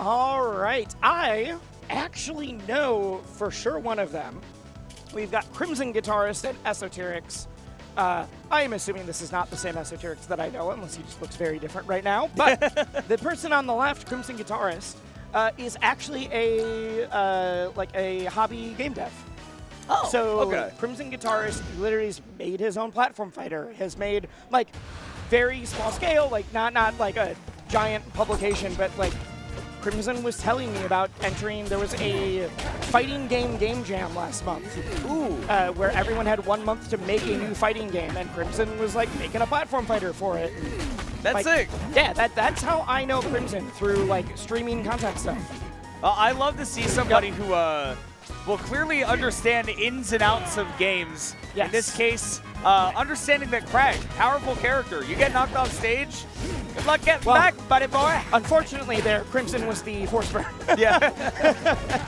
All right. I actually know for sure one of them. We've got CrimsonGuitarist and Esoterics. I am assuming this is not the same Esoterics that I know, unless he just looks very different right now. But the person on the left, CrimsonGuitarist, is actually a hobby game dev. Oh, so okay. CrimsonGuitarist literally has made his own platform fighter. Has made like very small scale, like not like a giant publication, but like Crimson was telling me about entering. There was a fighting game jam last month. Ooh. Where everyone had 1 month to make a new fighting game, and Crimson was like making a platform fighter for it. That's like, sick. Yeah, that's how I know Crimson, through like streaming content stuff. I love to see somebody who will clearly understand ins and outs of games. Yes. In this case, understanding that Kragg, powerful character, you get knocked off stage, good luck getting back, buddy boy. Unfortunately, there, Crimson was the Forsburn. Yeah.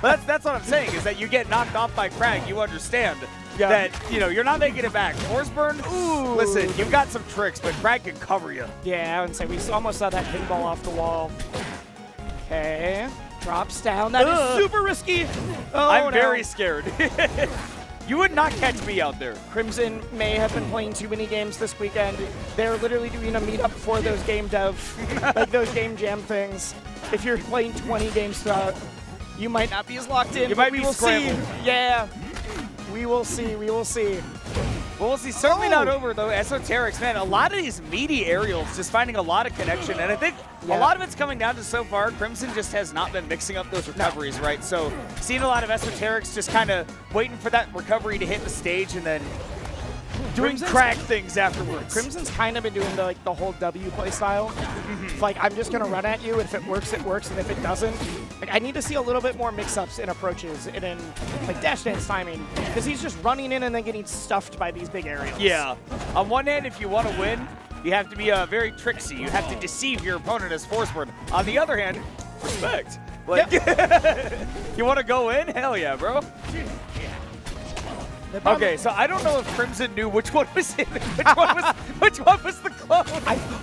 But that's what I'm saying, is that you get knocked off by Kragg, you understand that, you know, you're not making it back. Forsburn, listen, you've got some tricks, but Kragg can cover you. Yeah, I would say we almost saw that pinball off the wall. Okay. Drops down. That is super risky. Oh, I'm very scared. You would not catch me out there. Crimson may have been playing too many games this weekend. They're literally doing a meetup for those game dev, like those game jam things. If you're playing 20 games throughout, you might not be as locked in. You might be will scrambled. see. Yeah. We will see. We will see. Well, we'll see. Certainly not over, though. Esoterics, man, a lot of these meaty aerials just finding a lot of connection. And I think a lot of it's coming down to so far, Crimson just has not been mixing up those recoveries, right? So seeing a lot of Esoterics just kind of waiting for that recovery to hit the stage and then doing Kragg things afterwards. Crimson's kind of been doing the whole W play style. Like, I'm just going to run at you. If it works, it works. And if it doesn't, like, I need to see a little bit more mix-ups in approaches and in, like, dash dance timing. Because he's just running in and then getting stuffed by these big aerials. Yeah. On one hand, if you want to win, you have to be very tricksy. You have to deceive your opponent as Forsburn. On the other hand, respect. Like, you want to go in? Hell yeah, bro. Okay, so I don't know if Crimson knew which one was in, which one was the clone.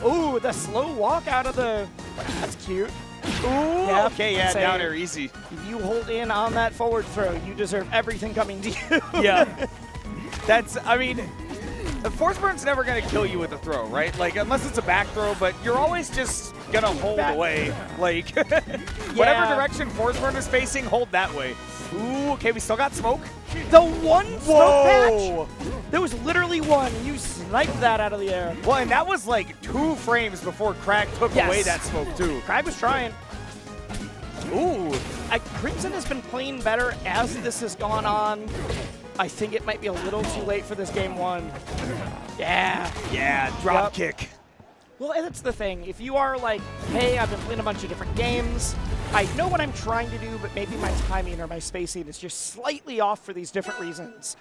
Ooh, the slow walk out of the. That's cute. Ooh. Yeah, okay, yeah, down there, easy. If you hold in on that forward throw, you deserve everything coming to you. Yeah. That's, I mean, the Forsburn's never going to kill you with a throw, right? Like, unless it's a back throw, but you're always just going to hold away. Like, whatever direction Forsburn is facing, hold that way. Ooh, okay, we still got smoke. The one smoke patch? There was literally one. You sniped that out of the air. Well, and that was like 2 frames before Kragg took away that smoke, too. Kragg was trying. Ooh. Crimson has been playing better as this has gone on. I think it might be a little too late for this game 1. Yeah. Yeah, drop kick. Well, and that's the thing. If you are like, hey, I've been playing a bunch of different games, I know what I'm trying to do, but maybe my timing or my spacing is just slightly off for these different reasons.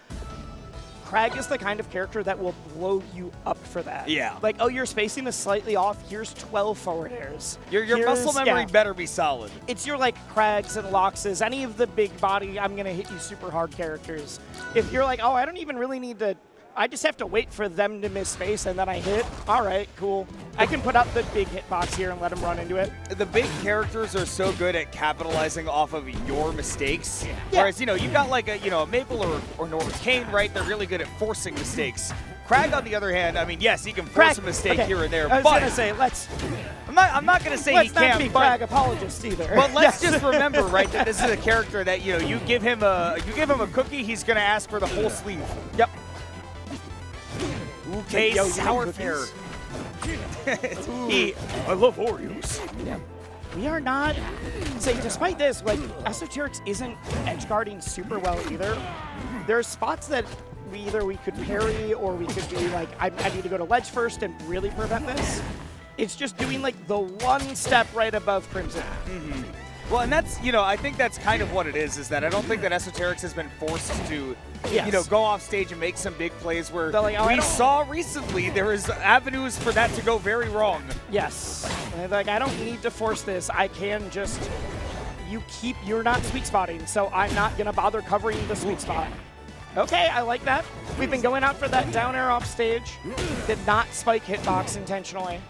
Kragg is the kind of character that will blow you up for that. Yeah. Like, oh, your spacing is slightly off. Here's 12 forward airs. Your muscle memory better be solid. It's your, like, Kraggs and Loxes, any of the big body, I'm going to hit you super hard characters. If you're like, oh, I don't even really need to, I just have to wait for them to miss space and then I hit, all right, cool. I can put up the big hitbox here and let them run into it. The big characters are so good at capitalizing off of your mistakes. Yeah. Whereas, you know, you've got like a Maple or North Kane, right? They're really good at forcing mistakes. Kragg, on the other hand, I mean, yes, he can force a mistake here and there, I was but gonna say, I'm not going to say he can't. Let's not be Kragg apologists either. But let's just remember, right, that this is a character that, you know, you give him a cookie, he's going to ask for the whole sleeve. Yep. Okay, sour pear. I love Oreos. Yeah. We are not, say, despite this, like, Esoterics isn't edge guarding super well either. There are spots that we could parry or we could do, like, I need to go to ledge first and really prevent this. It's just doing, like, the one step right above Crimson. Mm-hmm. Well, and that's, you know, I think that's kind of what it is that I don't think that Esoterics has been forced to, you know, go off stage and make some big plays where we saw recently there is avenues for that to go very wrong. Yes. Like, I don't need to force this. I can just, you're not sweet spotting, so I'm not going to bother covering the sweet spot. Okay, I like that. We've been going out for that down air off stage. Did not spike hitbox intentionally.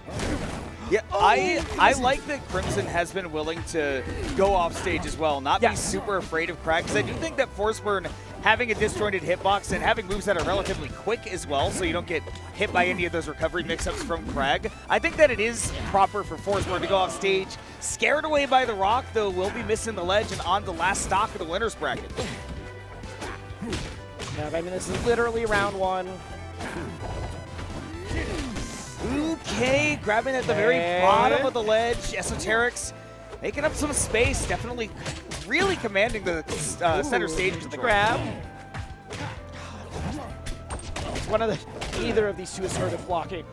Yeah, I like that Crimson has been willing to go off stage as well, not be super afraid of Kragg, because I do think that Forsburn having a disjointed hitbox and having moves that are relatively quick as well, so you don't get hit by any of those recovery mix-ups from Kragg. I think that it is proper for Forsburn to go off stage, scared away by the rock, though will be missing the ledge and on the last stock of the winner's bracket. Yeah, I mean, this is literally round 1. Okay, grabbing at the very bottom of the ledge. Esoterics making up some space, definitely really commanding the center stage to the grab. It's one of the, neither of these two is sort of blocking.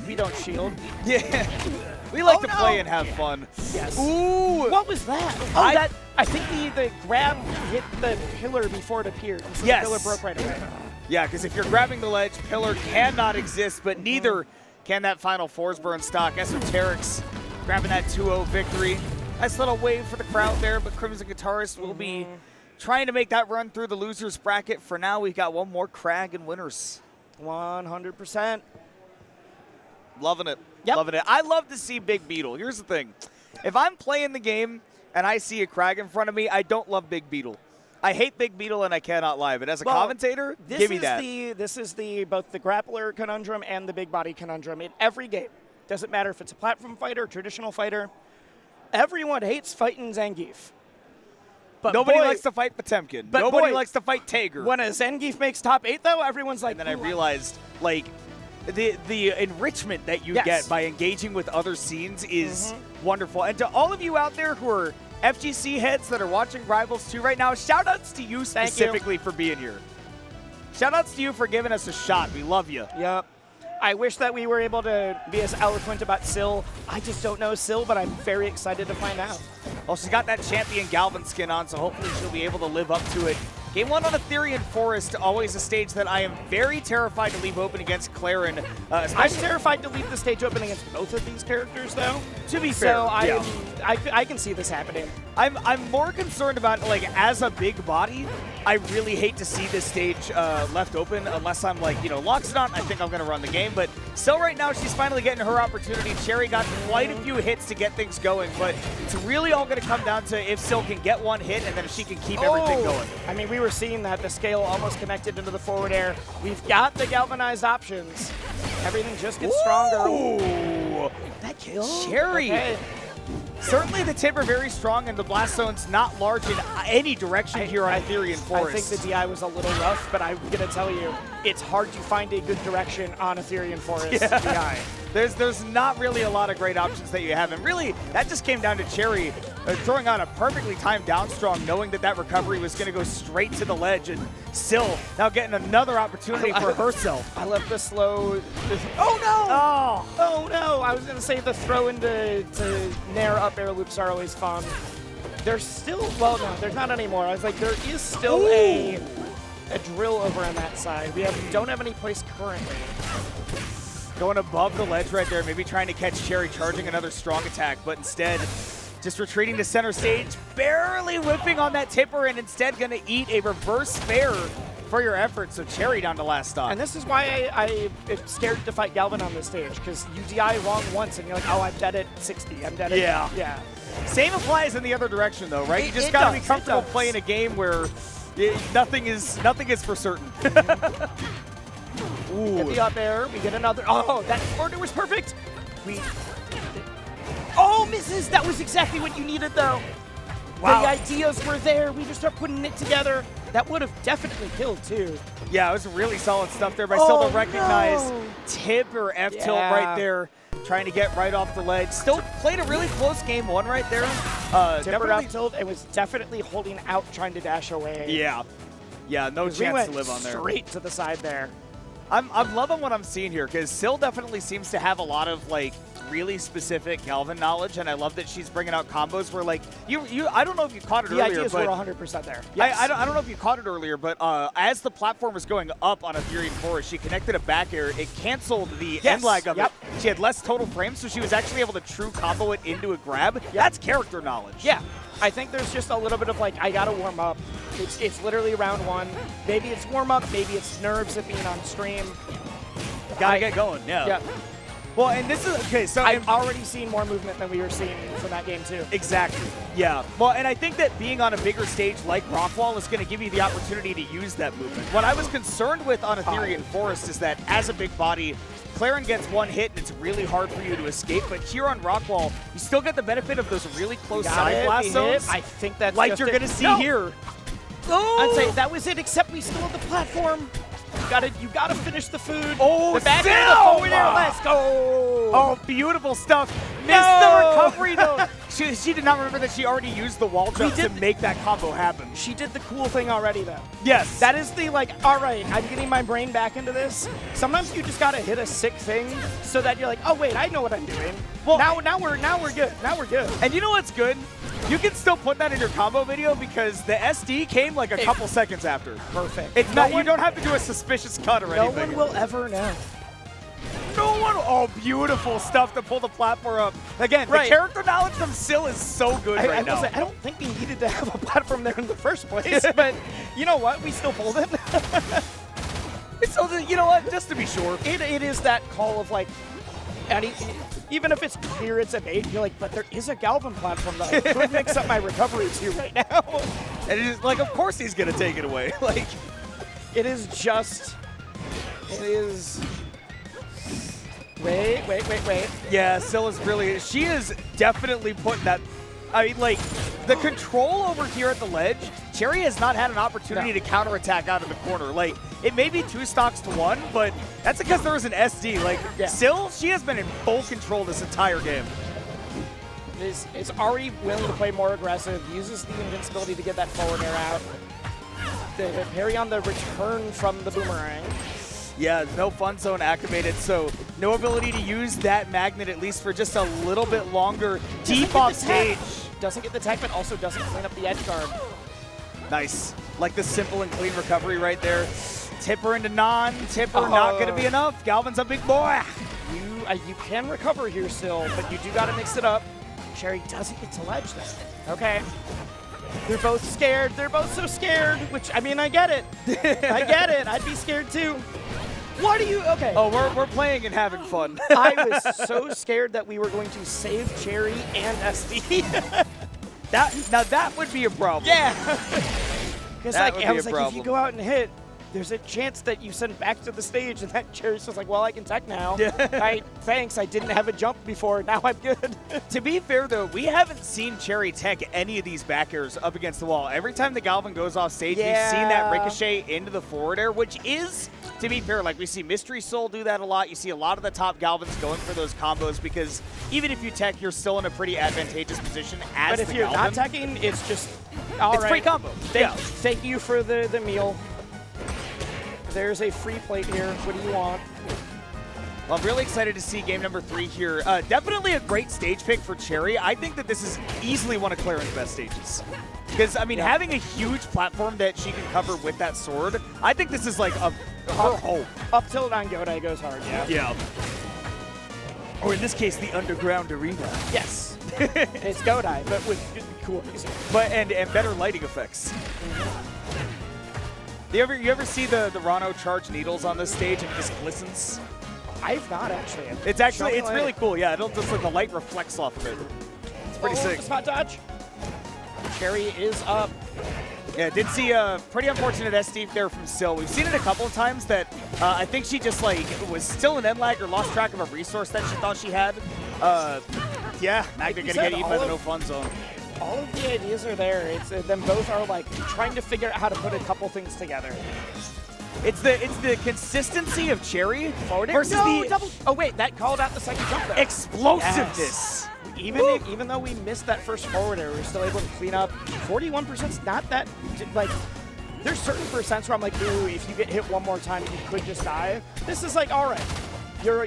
We don't shield. Yeah, we like to play and have fun. Yes. Ooh. What was that? Oh, I think the grab hit the pillar before it appeared. So the pillar broke right away. Yeah, because if you're grabbing the ledge, pillar cannot exist, but neither can that final Forsburn stock. Esoterics grabbing that 2-0 victory. Nice little wave for the crowd there, but CrimsonGuitarist will be trying to make that run through the losers bracket. For now, we've got one more Kragg and winners. 100%. Loving it. Yep. Loving it. I love to see Big Beetle. Here's the thing. If I'm playing the game and I see a Kragg in front of me, I don't love Big Beetle. I hate Big Beetle and I cannot lie, but as a commentator, give me that. This is both the grappler conundrum and the big body conundrum in every game. Doesn't matter if it's a platform fighter, traditional fighter. Everyone hates fighting Zangief. But nobody likes to fight Potemkin. But nobody likes to fight Tager. When a Zangief makes top 8, though, everyone's like, and then I realized, like, the enrichment that you get by engaging with other scenes is wonderful. And to all of you out there who are FGC heads that are watching Rivals 2 right now, shout-outs to you specifically for being here. Shout-outs to you for giving us a shot. We love you. Yep. I wish that we were able to be as eloquent about Syl. I just don't know Syl, but I'm very excited to find out. Well, she's got that champion Galvan skin on, so hopefully she'll be able to live up to it. Game 1 on Ethereum Forest, always a stage that I am very terrified to leave open against Clairen. I'm terrified to leave the stage open against both of these characters, though. To be fair, so I can see this happening. I'm more concerned about, like, as a big body, I really hate to see this stage left open unless I'm, like, you know, locks it on. I think I'm going to run the game. But still right now, she's finally getting her opportunity. Cherry got quite a few hits to get things going, but it's really all going to come down to if Syl can get one hit and then if she can keep everything going. I mean, we were seeing that the scale almost connected into the forward air. We've got the galvanized options. Everything just gets stronger. Ooh, that kill. Cherry. Okay. Certainly the tip are very strong, and the blast zone's not large in any direction here on Ethereum Forest. I think the DI was a little rough, but I'm going to tell you, it's hard to find a good direction on Ethereum Forest DI. There's not really a lot of great options that you have, and really, that just came down to Cherry throwing on a perfectly timed down strong, knowing that that recovery was going to go straight to the ledge, and Syl now getting another opportunity for herself. I love the slow. Oh no! Oh no! I was going to say the throw into Nair up air loops are always fun. There's still, well, no, there's not anymore. I was like, there is still a drill over on that side. We don't have any place currently. Going above the ledge right there, maybe trying to catch Cherry charging another strong attack, but instead just retreating to center stage, barely whipping on that tipper, and instead going to eat a reverse fair for your effort. So Cherry down to last stock. And this is why I am scared to fight Galvan on this stage, because you DI wrong once and you're like, oh, I'm dead at 60. I'm dead at yeah. Same applies in the other direction though, right? You just got to be comfortable playing a game where nothing is for certain. Ooh. Get the up air, we get another. Oh, that order was perfect. Oh, misses. That was exactly what you needed, though. Wow. The ideas were there. We just start putting it together. That would have definitely killed, too. Yeah, it was really solid stuff there, but I still don't recognize tip or F tilt right there. Trying to get right off the ledge. Still played a really close game 1 right there. Tip or F tilt, and was definitely holding out, trying to dash away. Yeah, no chance to live on there. Straight to the side there. I'm loving what I'm seeing here, because Syl definitely seems to have a lot of, like, really specific Galvan knowledge, and I love that she's bringing out combos where, like, I don't know if you caught it earlier, but the ideas were 100% there. Yes. I don't know if you caught it earlier, but as the platform was going up on Ethereum Forest, she connected a back air. It canceled the end lag of it. She had less total frames, so she was actually able to true combo it into a grab. That's character knowledge. Yeah. I think there's just a little bit of, like, I got to warm up. It's literally round 1. Maybe it's warm up, maybe it's nerves of being on stream. Gotta get going, yeah. Well, and this is, okay, so I've already seen more movement than we were seeing from that game, too. Exactly. Yeah. Well, and I think that being on a bigger stage like Rockwall is going to give you the opportunity to use that movement. What I was concerned with on Ethereal Forest is that as a big body, Clairen gets one hit and it's really hard for you to escape, but here on Rockwall, you still get the benefit of those really close side blast zones. I think that's like just you're going to see here. I'd say that was it, except we still have the platform. You gotta finish the food. Oh, the back end of the forward air. Let's go. Oh, beautiful stuff. Missed the recovery, though. She did not remember that she already used the wall jump to make that combo happen. She did the cool thing already, though. Yes. That is the, like, all right, I'm getting my brain back into this. Sometimes you just gotta hit a sick thing so that you're like, oh, wait, I know what I'm doing. Well, now we're good. Now we're good. And you know what's good? You can still put that in your combo video because the SD came like a couple seconds after. Perfect. It's not. You don't have to do a suspicious cut or anything. No one will ever know. No one. Oh, beautiful stuff to pull the platform up. Again, the character knowledge from Syl is so good right now. I don't think we needed to have a platform there in the first place, but you know what? We still pulled it. So, you know what? Just to be sure. It is that call of like, even if it's clear it's a bait, you're like, but there is a Galvan platform that I could mix up my recovery to right now. And it is like, of course he's going to take it away. Like, it is. Wait. Yeah, Syl is really, she is definitely putting that, I mean, like, the control over here at the ledge, Cherry has not had an opportunity to counterattack out of the corner. Like, it may be 2 stocks to 1, but that's because there was an SD. Like, Syl, she has been in full control this entire game. Is already willing to play more aggressive, uses the invincibility to get that forward air out. The parry on the return from the boomerang. Yeah, no fun zone activated, so no ability to use that magnet at least for just a little bit longer. Deep off stage. Doesn't get the tech, but also doesn't clean up the edge guard. Nice. Like the simple and clean recovery right there. Tipper into non-tipper, not going to be enough. Galvan's a big boy. You can recover here still, but you do got to mix it up. Cherry doesn't get to ledge though. Okay. They're both scared. They're both so scared, which, I mean, I get it. I get it. I'd be scared too. What are you? Okay. Oh, we're playing and having fun. I was so scared that we were going to save Cherry and SD. Now that would be a problem. Yeah. Because I was like, problem. if you go out and hit, there's a chance that you send back to the stage, and that Cherry's just like, well, I can tech now. Thanks, I didn't have a jump before. Now I'm good. To be fair, though, we haven't seen Cherry tech any of these back airs up against the wall. Every time the Galvan goes off stage, we've seen that ricochet into the forward air, which is, to be fair, like we see Mystery Soul do that a lot. You see a lot of the top Galvans going for those combos because even if you tech, you're still in a pretty advantageous position as the Galvan. But if you're not teching, it's just, all right. Free combo. Thank you for the meal. There's a free plate here. What do you want? Well, I'm really excited to see game number 3 here. Definitely a great stage pick for Cherry. I think that this is easily one of Clairen's best stages. Because, I mean, having a huge platform that she can cover with that sword, I think this is like her home. Up tilt on Godai goes hard, Yeah. Or in this case, the underground arena. Yes. It's Godai, but with cool music. And better lighting effects. You ever see the Ranno charge needles on this stage and it just glistens? I've not actually. It's really cool. Yeah, it'll just like the light reflects off of it. It's pretty sick. Spot dodge. Cherry is up. Yeah, did see a pretty unfortunate SD there from Syl. We've seen it a couple of times that I think she just like was still in end-lag or lost track of a resource that she thought she had. Yeah, Magna gonna get eaten by the no fun zone. All of the ideas are there. It's them both are like trying to figure out how to put a couple things together. It's the consistency of Cherry versus the double. Oh wait, that called out the second jump though. Explosiveness. Yes. Even though we missed that first forward air, we're still able to clean up. 41%'s not that like. There's certain percents where I'm like, ooh, if you get hit one more time, you could just die. This is like, all right. You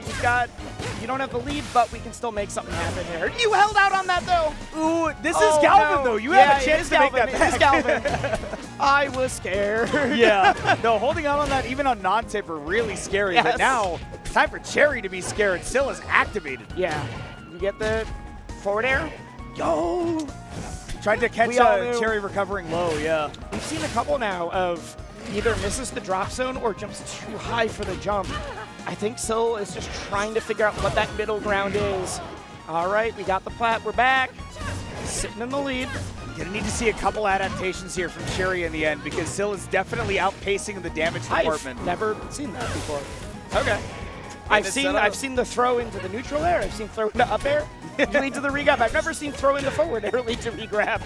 don't have the lead, but we can still make something happen here. You held out on that, though. Ooh, this is Galvan, though. You have a chance to make that back. It is Galvan. I was scared. Yeah. No, holding out on that, even on non-tip, are really scary. Yes. But now, it's time for Cherry to be scared. Syl is activated. Yeah. You get the forward air. Yo! Tried to catch Cherry recovering low, yeah. We've seen a couple now of either misses the drop zone or jumps too high for the jump. I think Sil is just trying to figure out what that middle ground is. All right, we got the plat. We're back. Sitting in the lead. Gonna need to see a couple adaptations here from Cherry in the end because Sil is definitely outpacing the damage department. I've never seen that before. Okay. I've seen the throw into the neutral air. I've seen throw into up air, lead to the re-grab. I've never seen throw into forward air, lead to re-grab.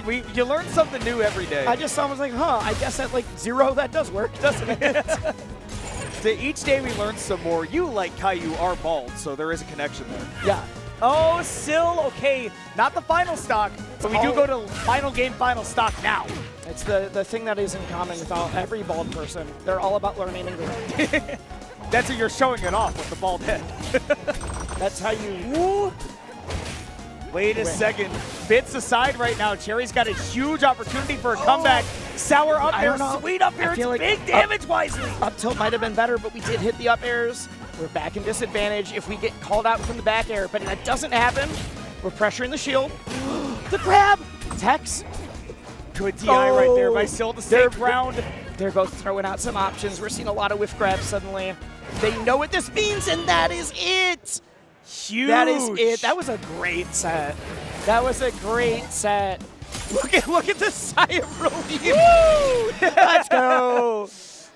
You learn something new every day. I just saw, I was like, huh, I guess at like 0 that does work, doesn't it? So each day we learn some more. You, like Caillou, are bald, so there is a connection there. Yeah. Oh, Sil, okay, not the final stock, but we do go to final game, final stock now. It's the thing that is in common with every bald person. They're all about learning and growing. That's how you're showing it off with the bald head. That's how you... Woo. Wait a second. Bits aside right now. Cherry's got a huge opportunity for a comeback. Sour up air, sweet up air. It's like big damage, Wisely. Up tilt might have been better, but we did hit the up airs. We're back in disadvantage if we get called out from the back air, but that doesn't happen. We're pressuring the shield. The grab! Tex. Good DI right there by Sil to save round. They're both throwing out some options. We're seeing a lot of whiff grabs suddenly. They know what this means, and that is it. Huge. That is it. That was a great set. That was a great set. Look at the sigh of relief. Woo! Let's go.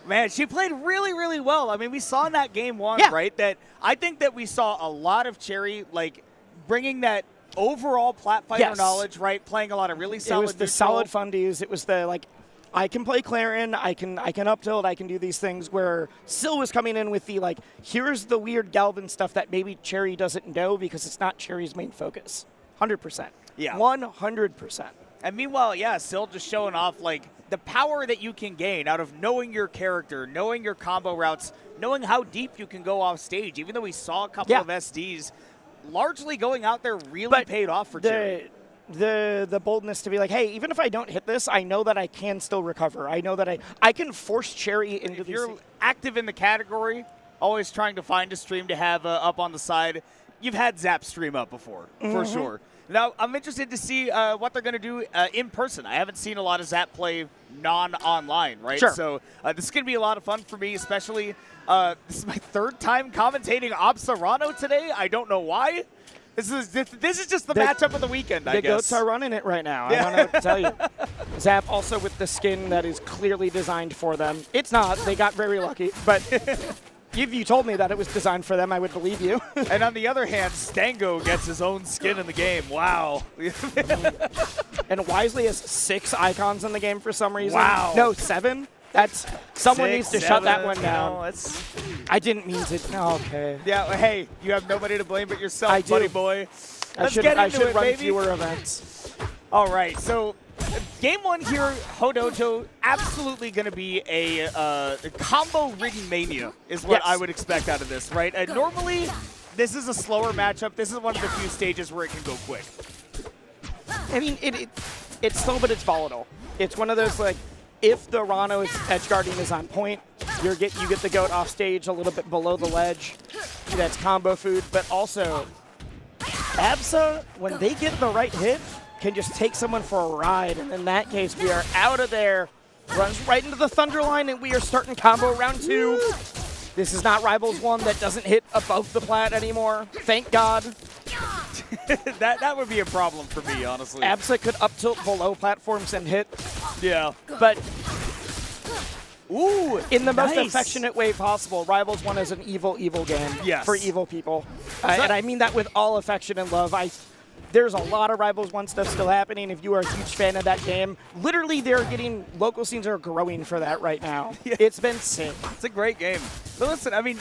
Man, she played really, really well. I mean, we saw in that game one, right, that I think that we saw a lot of Cherry, like, bringing that overall plat fighter knowledge, right, playing a lot of really solid It was the solid fundies. It was the, like, I can play Clairen, I can up tilt, I can do these things, where Sil was coming in with the, like, here's the weird Galvan stuff that maybe Cherry doesn't know because it's not Cherry's main focus. 100%. Yeah. 100%. And meanwhile, yeah, Sil just showing off, like, the power that you can gain out of knowing your character, knowing your combo routes, knowing how deep you can go off stage. Even though we saw a couple of SDs, largely going out there really paid off for Cherry. The boldness to be like, hey, even if I don't hit this, I know that I can still recover. I know that I can force Cherry into if you're active in the category, always trying to find a stream to have up on the side, you've had Zap stream up before, for sure. Now, I'm interested to see what they're going to do in person. I haven't seen a lot of Zap play non-online, right? Sure. So this is going to be a lot of fun for me, especially this is my third time commentating Absa Ranno today. I don't know why. This is just the matchup of the weekend, I guess. The goats are running it right now. I don't know what to tell you. Zap also with the skin that is clearly designed for them. It's not. They got very lucky. But if you told me that it was designed for them, I would believe you. And on the other hand, Stango gets his own skin in the game. Wow. And Wisely has 6 icons in the game for some reason. Wow. No, 7. That's someone needs to shut that one down. No, I didn't mean to. No, okay. Yeah, hey, you have nobody to blame but yourself, buddy boy. I should run fewer events. All right, so game 1 here, HundoP, absolutely going to be a combo ring mania is what I would expect out of this, right? Normally, this is a slower matchup. This is one of the few stages where it can go quick. I mean, it's slow, but it's volatile. It's one of those, like, if the Ranno's edge guarding is on point, you get the goat off stage a little bit below the ledge. That's combo food, but also Absa, when they get the right hit, can just take someone for a ride, and in that case, we are out of there. Runs right into the Thunder line, and we are starting combo round 2. This is not Rivals 1 that doesn't hit above the plat anymore. Thank God. that would be a problem for me, honestly. Absa could up tilt below platforms and hit. Yeah. But in the most affectionate way possible, Rivals 1 is an evil, evil game for evil people. And I mean that with all affection and love. There's a lot of Rivals 1 stuff still happening. If you are a huge fan of that game, literally they're getting, local scenes are growing for that right now. Yeah. It's been sick. It's a great game. But listen, I mean,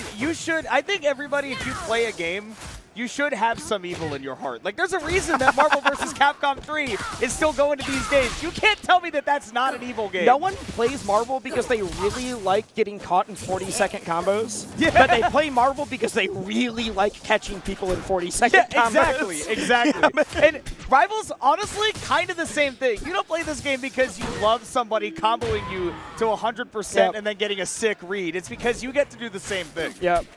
I think everybody, if you play a game, you should have some evil in your heart. Like, there's a reason that Marvel vs. Capcom 3 is still going to these days. You can't tell me that that's not an evil game. No one plays Marvel because they really like getting caught in 40-second combos. Yeah. But they play Marvel because they really like catching people in 40-second combos. Exactly. And Rivals, honestly, kind of the same thing. You don't play this game because you love somebody comboing you to 100% and then getting a sick read. It's because you get to do the same thing. Yep.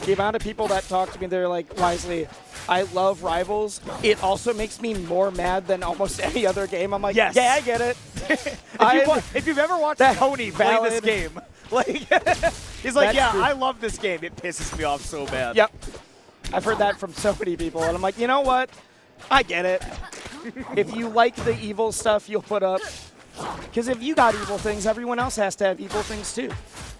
The amount of people that talk to me, they're like, Wisely, I love Rivals. It also makes me more mad than almost any other game. I'm like, yeah, I get it. If you've ever watched Tony play this game, like, He's like, That's yeah, true. I love this game. It pisses me off so bad. Yep. I've heard that from so many people, and I'm like, you know what? I get it. If you like the evil stuff, you'll put up. Because if you got evil things, everyone else has to have evil things too.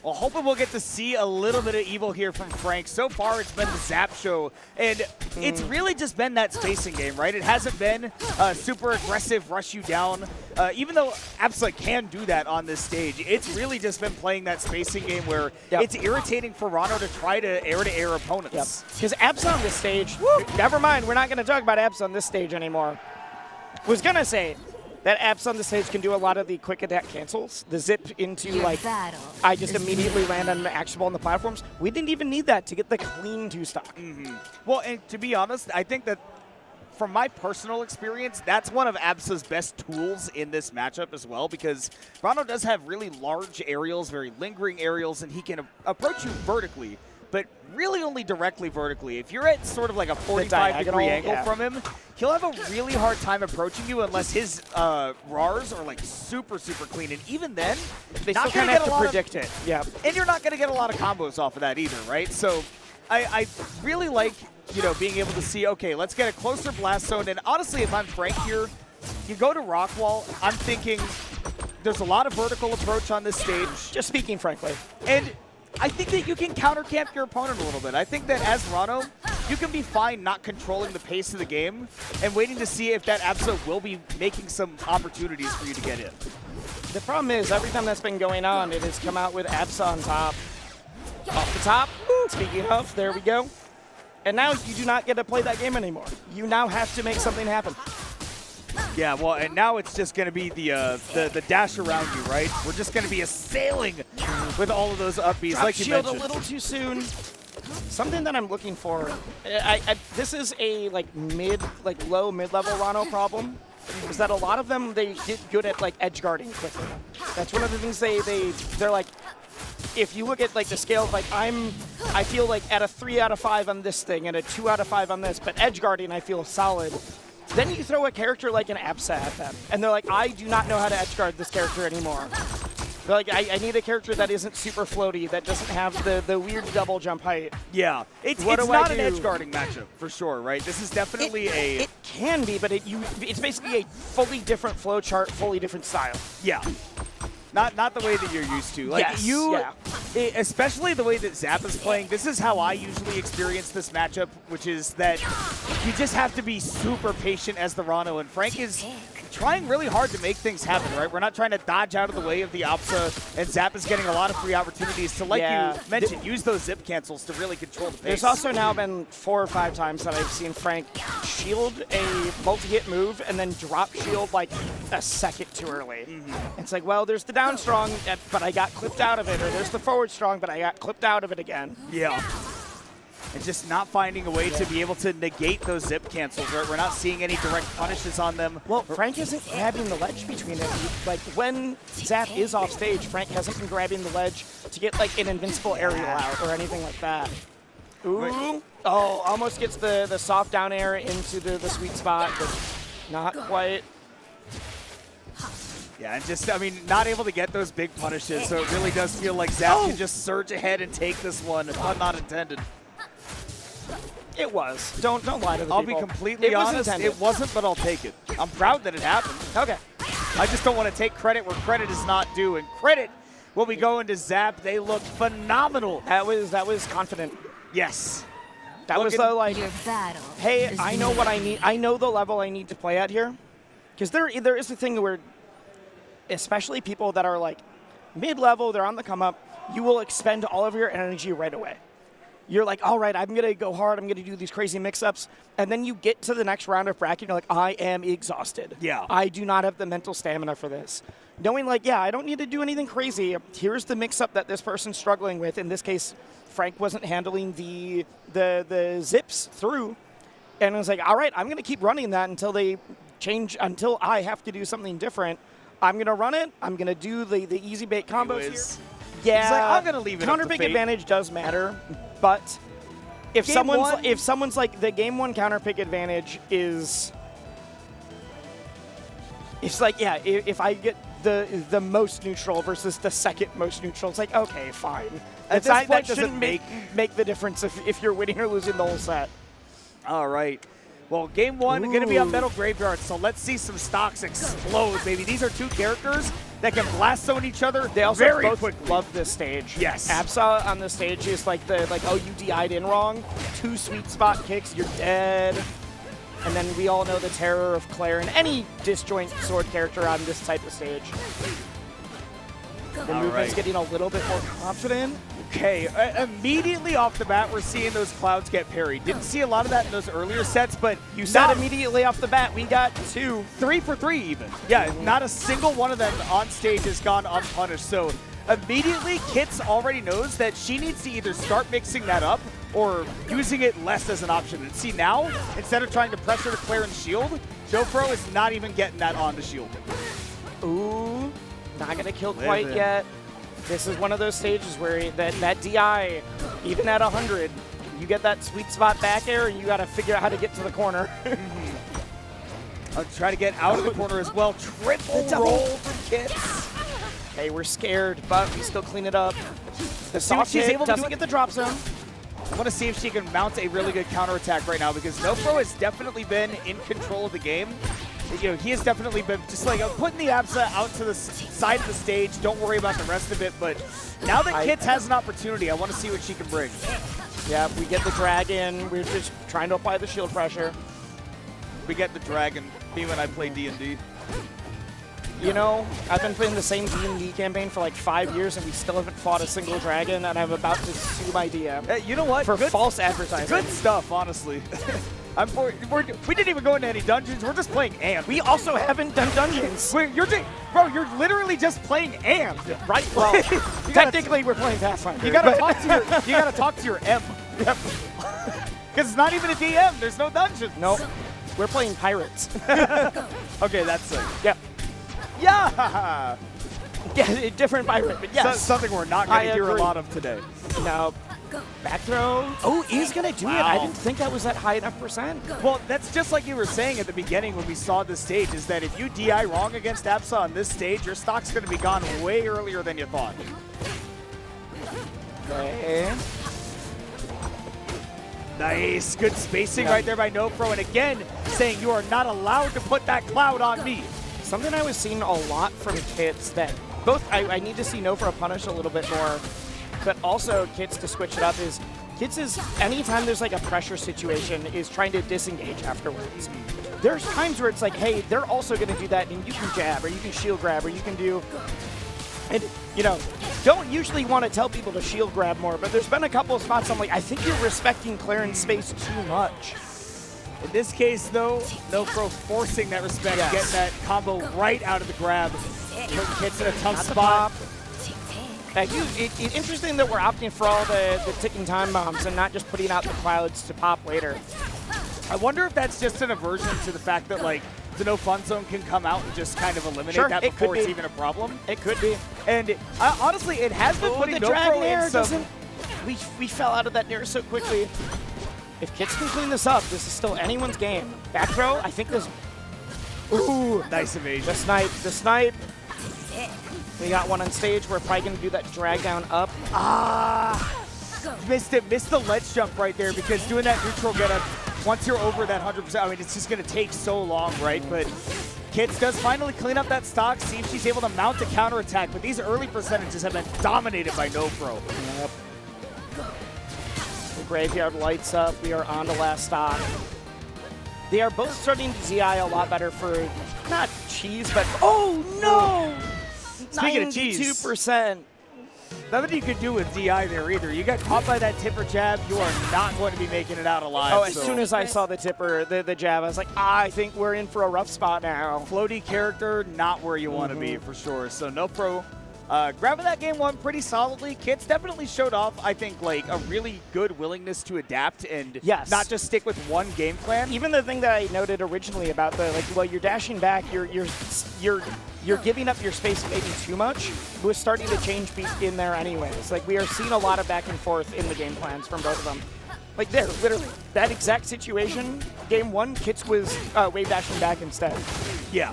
Well, hoping we'll get to see a little bit of evil here from Frank. So far, it's been the Zap show, and it's really just been that spacing game, right? It hasn't been super aggressive, rush you down. Even though Absa can do that on this stage, it's really just been playing that spacing game where it's irritating for Ranno to try to air-to-air opponents. Because Absa on this stage, never mind, we're not going to talk about Absa on this stage anymore. Was going to say that Absa on the stage can do a lot of the quick attack cancels, the zip into I just immediately land on an action ball on the platforms. We didn't even need that to get the clean 2-stock. Well, and to be honest, I think that from my personal experience, that's one of Absa's best tools in this matchup as well, because Ranno does have really large aerials, very lingering aerials, and he can approach you vertically, but really only directly vertically. If you're at sort of like a 45-degree angle from him, he'll have a really hard time approaching you unless his RARs are like super, super clean. And even then, they still kind of have to predict it. Yeah. And you're not going to get a lot of combos off of that either, right? So I really like, you know, being able to see, okay, let's get a closer blast zone. And honestly, if I'm Frank here, you go to Rockwall, I'm thinking there's a lot of vertical approach on this stage. Just speaking frankly. And I think that you can counter-camp your opponent a little bit. I think that as Ranno, you can be fine not controlling the pace of the game and waiting to see if that Absa will be making some opportunities for you to get in. The problem is, every time that's been going on, it has come out with Absa on top. Off the top, speaking of, there we go. And now you do not get to play that game anymore. You now have to make something happen. Yeah, well, and now it's just going to be the dash around you, right? We're just going to be assailing with all of those up Bs, Drop like you shield mentioned. a little too soon. Something that I'm looking for. This is a low mid-level Ranno problem. Is that a lot of them, they get good at like edge guarding quickly. That's one of the things they're like. If you look at like the scale, like I feel like at a 3 out of 5 on this thing and a 2 out of 5 on this, but edge guarding I feel solid. Then you throw a character like an Absa at them, and they're like, I do not know how to edge guard this character anymore. They're like, I need a character that isn't super floaty, that doesn't have the weird double jump height. Yeah, it's not an edge guarding matchup for sure, right? This is definitely It can be, but it's basically a fully different flow chart, fully different style. Yeah. Not the way that you're used to. Like especially the way that Zap is playing, this is how I usually experience this matchup, which is that you just have to be super patient as the Ranno, and Frank is trying really hard to make things happen, right? We're not trying to dodge out of the way of the Absa, and Zap is getting a lot of free opportunities to, like you mentioned, use those zip cancels to really control the pace. There's also now been 4 or 5 times that I've seen Frank shield a multi-hit move and then drop shield like a second too early. It's like, well, there's the down strong, but I got clipped out of it, or there's the forward strong, but I got clipped out of it again. Yeah. And just not finding a way to be able to negate those zip cancels, right? We're not seeing any direct punishes on them. Well, Frank isn't grabbing the ledge between them. Like, when Zap is off stage, Frank hasn't been grabbing the ledge to get, like, an invincible aerial out or anything like that. Ooh. Oh, almost gets the soft down air into the sweet spot, but not quite. Yeah, and just, I mean, not able to get those big punishes, so it really does feel like Zap can just surge ahead and take this one, not intended. It was. Don't lie to the I'll people. be completely honest, it wasn't, but I'll take it. I'm proud that it happened. Okay. I just don't want to take credit where credit is not due, and credit will be going to Zap. They look phenomenal. That was confident. Yes. That was the, like, hey, I know what I need. I know the level I need to play at here. Because there is a thing where, especially people that are, like, mid-level, they're on the come-up, you will expend all of your energy right away. You're like, all right, I'm going to go hard. I'm going to do these crazy mix-ups. And then you get to the next round of bracket, and you're like, I am exhausted. Yeah. I do not have the mental stamina for this. Knowing, like, yeah, I don't need to do anything crazy. Here's the mix-up that this person's struggling with. In this case, Frank wasn't handling the zips through. And I was like, all right, I'm going to keep running that until they change, until I have to do something different. I'm going to run it. I'm going to do the easy bait combos here. Yeah, he's like, I'm going to leave it counter pick advantage does matter, but if someone's like, the game 1 counter pick advantage is, it's like, yeah, if I get the most neutral versus the second most neutral. It's like, okay, fine. At this point, That does it shouldn't make the difference if you're winning or losing the whole set. All right. Well, game one going to be on Metal Graveyard, so let's see some stocks explode, baby. These are two characters that can blast zone each other. They also very both quickly. love this stage. Yes. Absa on the stage is like oh, you DI'd in wrong. 2 sweet spot kicks, you're dead. And then we all know the terror of Clairen, any disjoint sword character on this type of stage. The movement's getting a little bit more confident. Okay, immediately off the bat, we're seeing those clouds get parried. Didn't see a lot of that in those earlier sets, but You said immediately off the bat, we got 2. 3 for 3 even. Yeah, not a single one of them on stage has gone unpunished. So immediately, Kits already knows that she needs to either start mixing that up or using it less as an option. And see now, instead of trying to pressure the Clairen's shield, NoFro is not even getting that on the shield. Ooh, not going to kill quite yet. This is one of those stages where that DI, even at 100, you get that sweet spot back air and you got to figure out how to get to the corner. I'll try to get out of the corner as well. Triple roll for Kits. Hey, we're scared, but we still clean it up. The See what soft she's hit able to doesn't do. get the drop zone. I want to see if she can mount a really good counterattack right now because NoFro has definitely been in control of the game. You know, he has definitely been just like putting the Absa out to the side of the stage. Don't worry about the rest of it. But now that Kits has an opportunity, I want to see what she can bring. Yeah, we get the dragon. We're just trying to apply the shield pressure. We get the dragon. Me when I play D&D. You know, I've been playing the same D&D campaign for like 5 years, and we still haven't fought a single dragon, and I'm about to sue my DM. You know what? For false advertising. Good stuff, honestly. We didn't even go into any dungeons. We're just playing AMP. We also haven't done dungeons. Bro, you're literally just playing AMP. Right? Well, technically, we're playing Pathfinder. You gotta talk to your M. Because it's not even a DM. There's no dungeon. Nope. We're playing pirates. Okay, that's sick. Yep. Yeah. Yeah, different pirate, but yes. Something we're not going to hear a lot of today. No. Back throw. Oh, he's going to do it. I didn't think that was that high enough percent. Well, that's just like you were saying at the beginning when we saw this stage, is that if you DI wrong against Absa on this stage, your stock's going to be gone way earlier than you thought. Okay. Nice. Good spacing right there by NoFro. And again, saying you are not allowed to put that cloud on me. Something I was seeing a lot from Kits that both I need to see NoFro punish a little bit more, but also Kits to switch it up is Kits is anytime there's like a pressure situation is trying to disengage afterwards. There's times where it's like, hey, they're also going to do that and you can jab or you can shield grab or you can do, and you know, don't usually want to tell people to shield grab more, but there's been a couple of spots I'm like, I think you're respecting Clairen's space too much. In this case, though, NoFro forcing that respect, getting that combo right out of the grab. Kits in a tough spot. It's interesting that we're opting for all the ticking time bombs and not just putting out the clouds to pop later. I wonder if that's just an aversion to the fact that, like, the no fun zone can come out and just kind of eliminate that before it's even a problem. It could be. And honestly, it has been putting NoFro in some... We fell out of that nair so quickly. If Kits can clean this up, this is still anyone's game. Back throw, I think this... Ooh, nice evasion. The snipe. We got one on stage. We're probably going to do that drag down up. Missed it. Missed the ledge jump right there because doing that neutral get up, once you're over that 100%, I mean, it's just going to take so long, right? But Kits does finally clean up that stock, see if she's able to mount a counterattack. But these early percentages have been dominated by NoFro. Yep. Graveyard lights up. We are on to last stock. They are both starting to DI a lot better for, not cheese, but, oh no! Speaking of cheese. 92%. Nothing you could do with DI there either. You got caught by that tipper jab, you are not going to be making it out alive. Oh, as soon as I saw the tipper, the jab, I was like, I think we're in for a rough spot now. Floaty character, not where you want to be for sure. So NoFro grabbing that game one pretty solidly. Kits definitely showed off, I think, like a really good willingness to adapt and not just stick with one game plan. Even the thing that I noted originally about the, like, well, you're dashing back, you're giving up your space maybe too much. It was starting to change in there anyways. Like, we are seeing a lot of back and forth in the game plans from both of them. Like, there, literally, that exact situation, game one, Kits was wave dashing back instead. Yeah.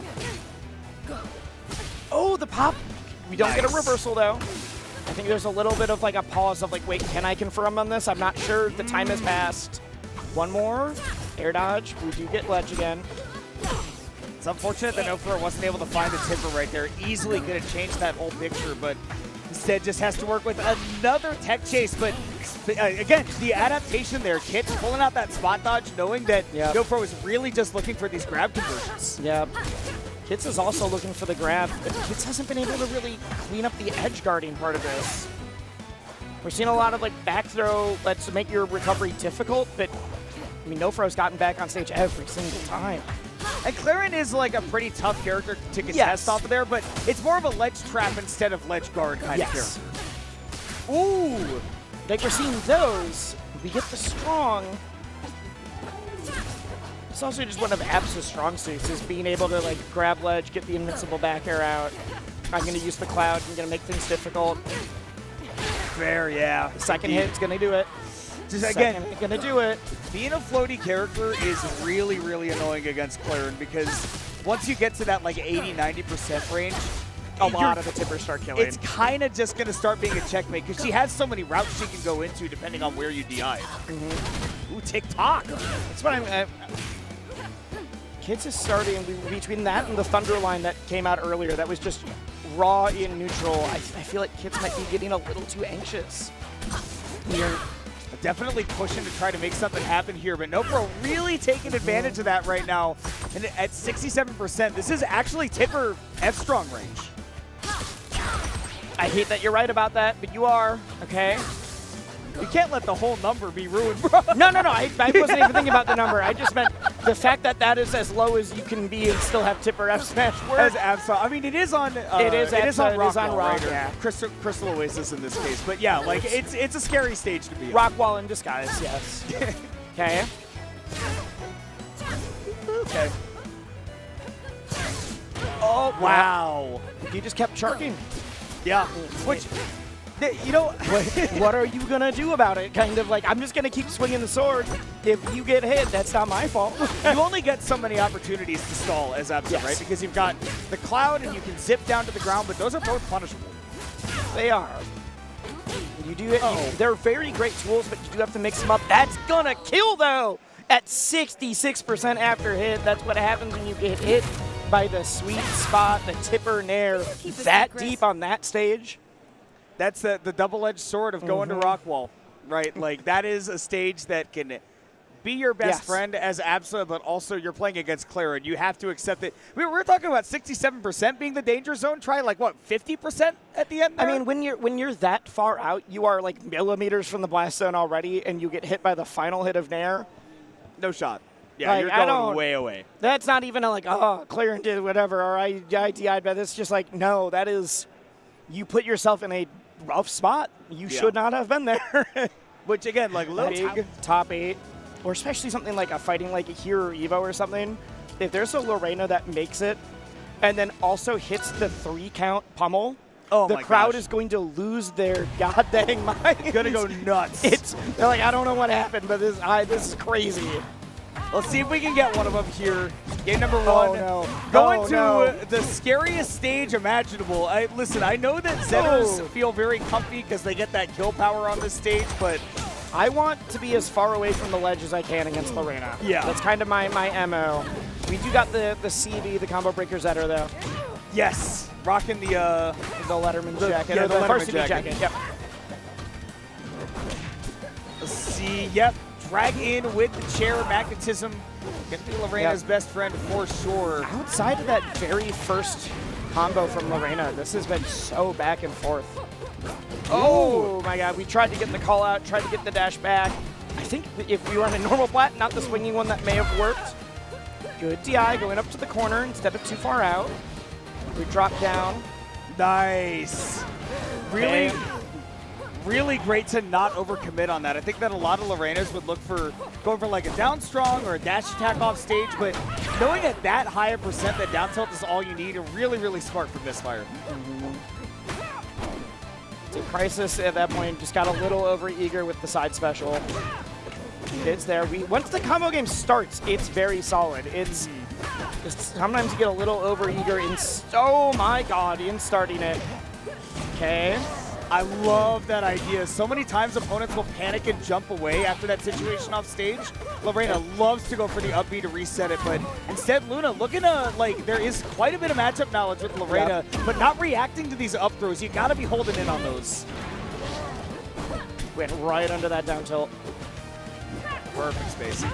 Oh, the pop. We don't get a reversal, though. I think there's a little bit of like a pause of like, wait, can I confirm on this? I'm not sure. The time has passed. One more. Air dodge. We do get ledge again. It's unfortunate that NoFro wasn't able to find the tipper right there. Easily could have changed that whole picture, but instead just has to work with another tech chase. But again, the adaptation there. Kit's pulling out that spot dodge, knowing that NoFro is really just looking for these grab conversions. Yeah. Kits is also looking for the grab, but Kits hasn't been able to really clean up the edge guarding part of this. We're seeing a lot of like back throw, let's make your recovery difficult, but I mean, NoFro's gotten back on stage every single time. And Clairen is like a pretty tough character to contest off of there, but it's more of a ledge trap instead of ledge guard kind of character. Ooh! Like we're seeing those, we get the strong. It's also just one of Absa's strong suits, is being able to like grab ledge, get the invincible back air out. I'm going to use the cloud, I'm going to make things difficult. Fair, yeah. Second hit's going to do it. Just again, going to do it. Being a floaty character is really, really annoying against Clairen because once you get to that like 80-90% range, a lot of the tippers start killing. It's kind of just going to start being a checkmate because she has so many routes she can go into depending on where you DI. Ooh, TikTok. That's what I'm... Kits is starting between that and the Thunder line that came out earlier that was just raw in neutral. I feel like Kits might be getting a little too anxious. We're definitely pushing to try to make something happen here, but NoFro really taking advantage of that right now. And at 67%, this is actually tipper F-strong range. I hate that you're right about that, but you are, okay? You can't let the whole number be ruined, bro. No, I wasn't even thinking about the number. I just meant the fact that that is as low as you can be and still have tipper F smash work. As Absa. I mean, it is on. It is on Rock. Right? Yeah. Crystal Oasis in this case, but yeah, like it's a scary stage to be on. Rock wall in disguise, yes. Okay. Okay. Oh wow! You just kept charging. Yeah. Which. You know, what are you going to do about it? Kind of like, I'm just going to keep swinging the sword. If you get hit, that's not my fault. You only get so many opportunities to stall as Absa, right? Because you've got the cloud and you can zip down to the ground, but those are both punishable. They are. You do it. They're very great tools, but you do have to mix them up. That's going to kill, though, at 66% after hit. That's what happens when you get hit by the sweet spot, the tipper nair, that deep on that stage. That's the double-edged sword of going to rock wall, right? Like, that is a stage that can be your best friend as Absa, but also you're playing against Clairen. You have to accept it. We're talking about 67% being the danger zone. Try, like, what, 50% at the end there? I mean, when you're that far out, you are, like, millimeters from the blast zone already, and you get hit by the final hit of nair. No shot. Yeah, like, you're going way away. That's not even like, oh, Clairen did whatever, or I DI'd by this. Just like, no, that is, you put yourself in a rough spot. You should not have been there. Which, again, like, big top 8, or especially something like a fighting like a Hero or Evo or something, if there's a Reina that makes it and then also hits the 3-count pummel, the crowd is going to lose their goddamn mind. Gonna go nuts. They're like, I don't know what happened, but this is crazy. Let's see if we can get one of them here. Game number 1. Oh, no. Going to the scariest stage imaginable. Listen, I know that Zetters feel very comfy because they get that kill power on this stage, but I want to be as far away from the ledge as I can against Reina. Yeah. That's kind of my MO. We do got the CV, the combo breaker Zetter, though. Yes. Rocking the Letterman jacket. Yeah, the Letterman varsity jacket. Yep. Let's see. Yep. Drag in with the chair magnetism. Gonna be Reina's best friend for sure. Outside of that very first combo from Reina, this has been so back and forth. Oh my god, we tried to get the call out, tried to get the dash back. I think if we were on a normal plat, not the swinging one, that may have worked. Good DI going up to the corner instead of too far out. We drop down. Nice. Really great to not overcommit on that. I think that a lot of Reinas would look for going for like a down strong or a dash attack off stage, but knowing at that high a percent that down tilt is all you need, really smart from Misfire. So Crisis at that point just got a little over eager with the side special. It's there. Once the combo game starts, it's very solid. Just sometimes you get a little overeager in, oh my god, in starting it. Okay. I love that idea. So many times opponents will panic and jump away after that situation off stage. Reina loves to go for the up B to reset it, but instead Luna looking to, like, there is quite a bit of matchup knowledge with Reina, but not reacting to these up throws. You gotta be holding in on those. Went right under that down tilt. Perfect spacing.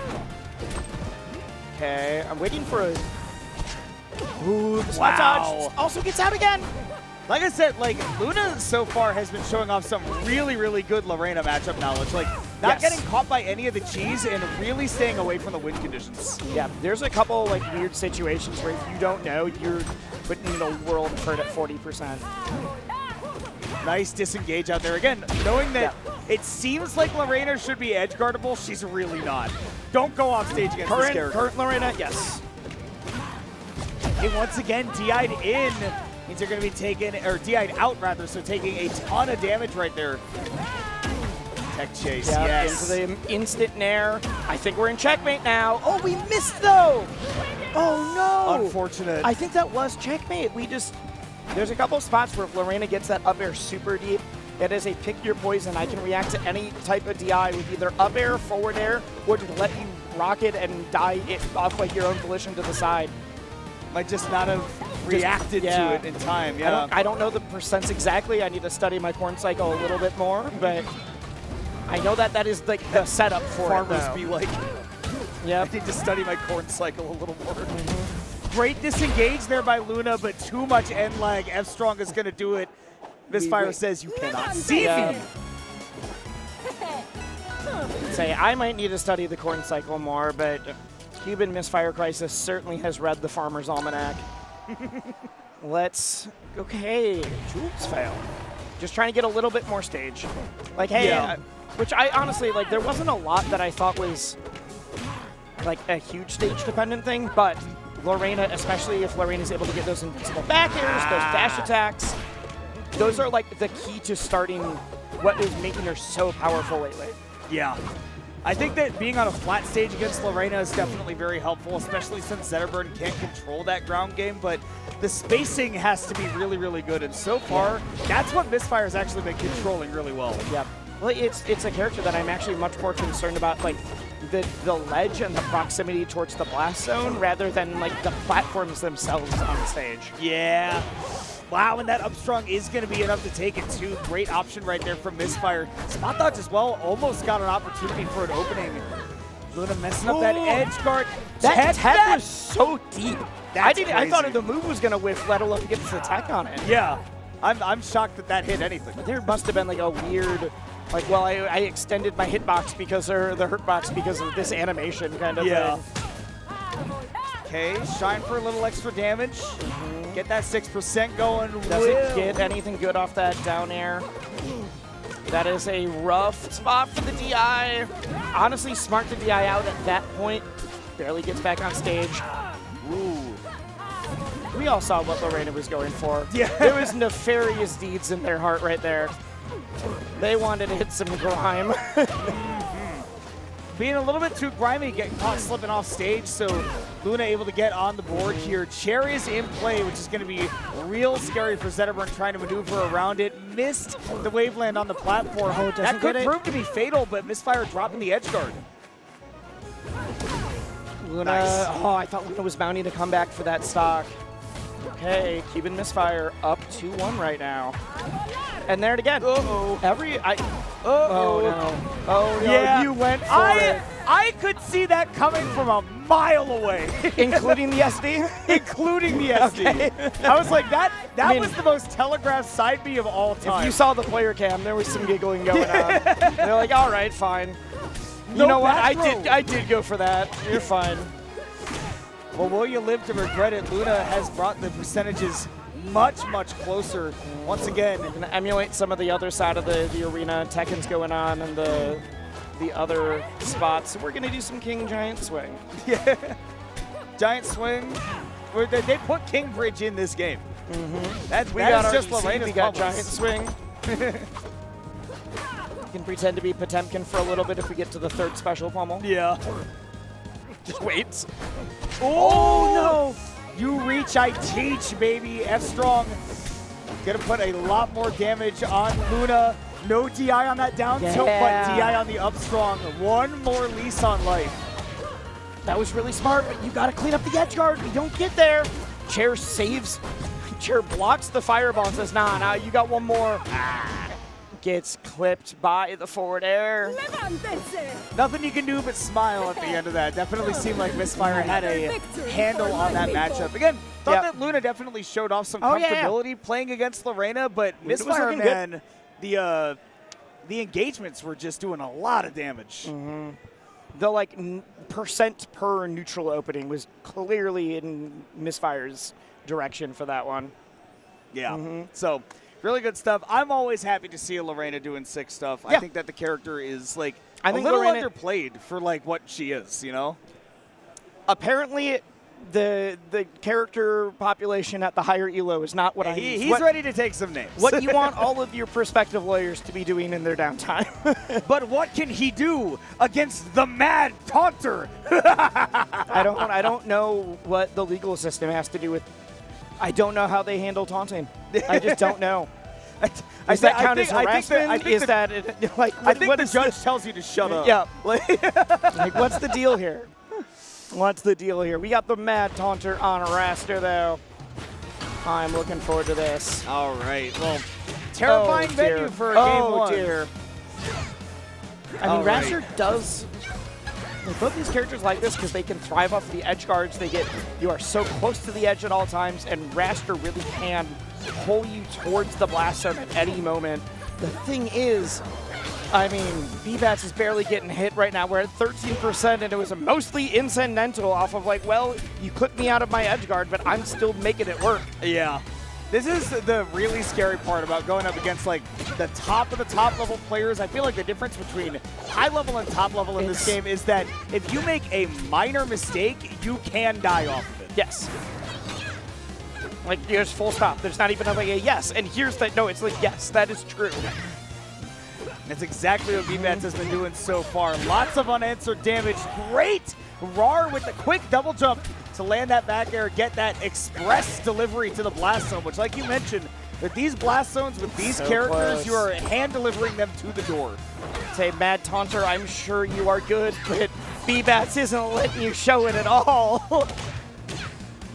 Okay, I'm waiting for a... Ooh, the Wow. spot dodge also gets out again. Like I said, like, Luna so far has been showing off some really, really good Reina matchup knowledge. Like, not getting caught by any of the cheese and really staying away from the wind conditions. Yeah, there's a couple, like, weird situations where if you don't know, you're putting in a world of hurt at 40%. Nice disengage out there. Again, knowing that it seems like Reina should be edge guardable, she's really not. Don't go off stage against this character. Current Reina, yes. And once again, DI'd in means you're going to be taking, or DI'd out rather, so taking a ton of damage right there. Tech chase, yes. Into the instant nair. I think we're in checkmate now. Oh, we missed though. Oh no. Unfortunate. I think that was checkmate. There's a couple spots where if Reina gets that up air super deep, it is a pick your poison. I can react to any type of DI with either up air, forward air, or just let you rock it and die it off like your own volition to the side. Might just not have reacted to it in time. Yeah. I don't know the percents exactly. I need to study my corn cycle a little bit more, but I know that is like the setup for farmers it. Be like, yeah. I need to study my corn cycle a little more. Great disengage there by Luna, but too much end lag. F Strong is going to do it. Misfire says you cannot see me. Say I might need to study the corn cycle more, but Cuban Misfire Crisis certainly has read the Farmer's Almanac. Okay, Jules fail. Just trying to get a little bit more stage. Like, hey, which I honestly, like, there wasn't a lot that I thought was like a huge stage dependent thing, but Reina, especially if Reina's able to get those invincible back airs, those dash attacks, those are like the key to starting what is making her so powerful lately. Yeah. I think that being on a flat stage against Reina is definitely very helpful, especially since Zetterburn can't control that ground game, but the spacing has to be really, really good, and so far, that's what Misfire's actually been controlling really well. Yeah. Well, it's a character that I'm actually much more concerned about, like, the ledge and the proximity towards the blast zone rather than, like, the platforms themselves on stage. Yeah. Wow, and that up strong is going to be enough to take it too. Great option right there from Misfire. Spot dodge as well, almost got an opportunity for an opening. Luna messing up that edge guard. That tech was so deep. I thought the move was going to whiff, let alone get the tech on it. Yeah, I'm shocked that hit anything. There must have been like a weird, like, well, I extended my hitbox because, or the hurtbox because of this animation kind of thing. Okay, shine for a little extra damage. Get that 6% going. Doesn't get anything good off that down air. That is a rough spot for the DI. Honestly, smart to DI out at that point. Barely gets back on stage. Ooh. We all saw what Reina was going for. Yeah. There was nefarious deeds in their heart right there. They wanted to hit some grime. Being a little bit too grimy, getting caught slipping off stage, so Luna able to get on the board here. Cherries in play, which is going to be real scary for Zetterburn trying to maneuver around it. Missed the waveland on the platform. That could prove to be fatal, but Misfire dropping the edge guard. Luna, oh, I thought Luna was bounding to come back for that stock. Okay, Cuban Misfire up 2-1 right now. And there it again. Uh-oh. Oh, no. Oh, no, yeah. you went for it. I could see that coming from a mile away. Including the SD? Including the SD. Okay. I was like, that was the most telegraphed side B of all time. If you saw the player cam, there was some giggling going on. They're like, all right, fine. You know what? I did go for that. You're fine. Well, will you live to regret it? Luna has brought the percentages much, much closer. Once again, gonna emulate some of the other side of the arena. Tekken's going on and the other spots. So we're gonna do some King Giant Swing. Yeah. Giant Swing. They put King Bridge in this game. Mm-hmm. We got just Reina's we got Giant Swing. We can pretend to be Potemkin for a little bit if we get to the third special pummel. Yeah. Just wait. Oh, no! You reach, I teach, baby. F-Strong gonna put a lot more damage on Luna. No DI on that down tilt, but DI on the up strong. One more lease on life. That was really smart, but you gotta clean up the edge guard. We don't get there. Chair saves. Chair blocks the fireball and says, nah, you got one more. Gets clipped by the forward air. Nothing you can do but smile at the end of that. Definitely seemed like Misfire had a handle on that matchup. Again, thought that Luna definitely showed off some comfortability playing against Reina, but Misfire, man, the engagements were just doing a lot of damage. The like percent per neutral opening was clearly in Misfire's direction for that one. Yeah. So really good stuff. I'm always happy to see a Reina doing sick stuff. I think that the character is like a little underplayed for like what she is, you know? Apparently the character population at the higher elo is not what I need. He's ready to take some names. What you want all of your prospective lawyers to be doing in their downtime. But what can he do against the Mad Taunter? I don't know what the legal system has to do with. I don't know how they handle taunting. I just don't know. Does that count as harassment? I think the judge tells you to shut up. Yeah. Like, what's the deal here? What's the deal here? We got the Mad Taunter on Wrastor, though. I'm looking forward to this. All right. Well, terrifying venue for game one. Oh, dear. I mean, Wrastor does... Both these characters like this because they can thrive off the edge guards. You are so close to the edge at all times, and Wrastor really can pull you towards the blast zone at any moment. The thing is, I mean, Bbatts is barely getting hit right now. We're at 13%, and it was mostly incidental off of like, well, you clipped me out of my edge guard, but I'm still making it work. Yeah. This is the really scary part about going up against like the top of the top level players. I feel like the difference between high level and top level in this game is that if you make a minor mistake, you can die off of it. Yes. Like, there's full stop. There's not even like a yes. And here's that. No, it's like, yes, that is true. That's exactly what Bbatts has been doing so far. Lots of unanswered damage. Great RAR with the quick double jump to land that back air, get that express delivery to the blast zone, which, like you mentioned, with these blast zones, with these characters, you are hand delivering them to the door. Say, Mad Taunter, I'm sure you are good, but Bbatts isn't letting you show it at all.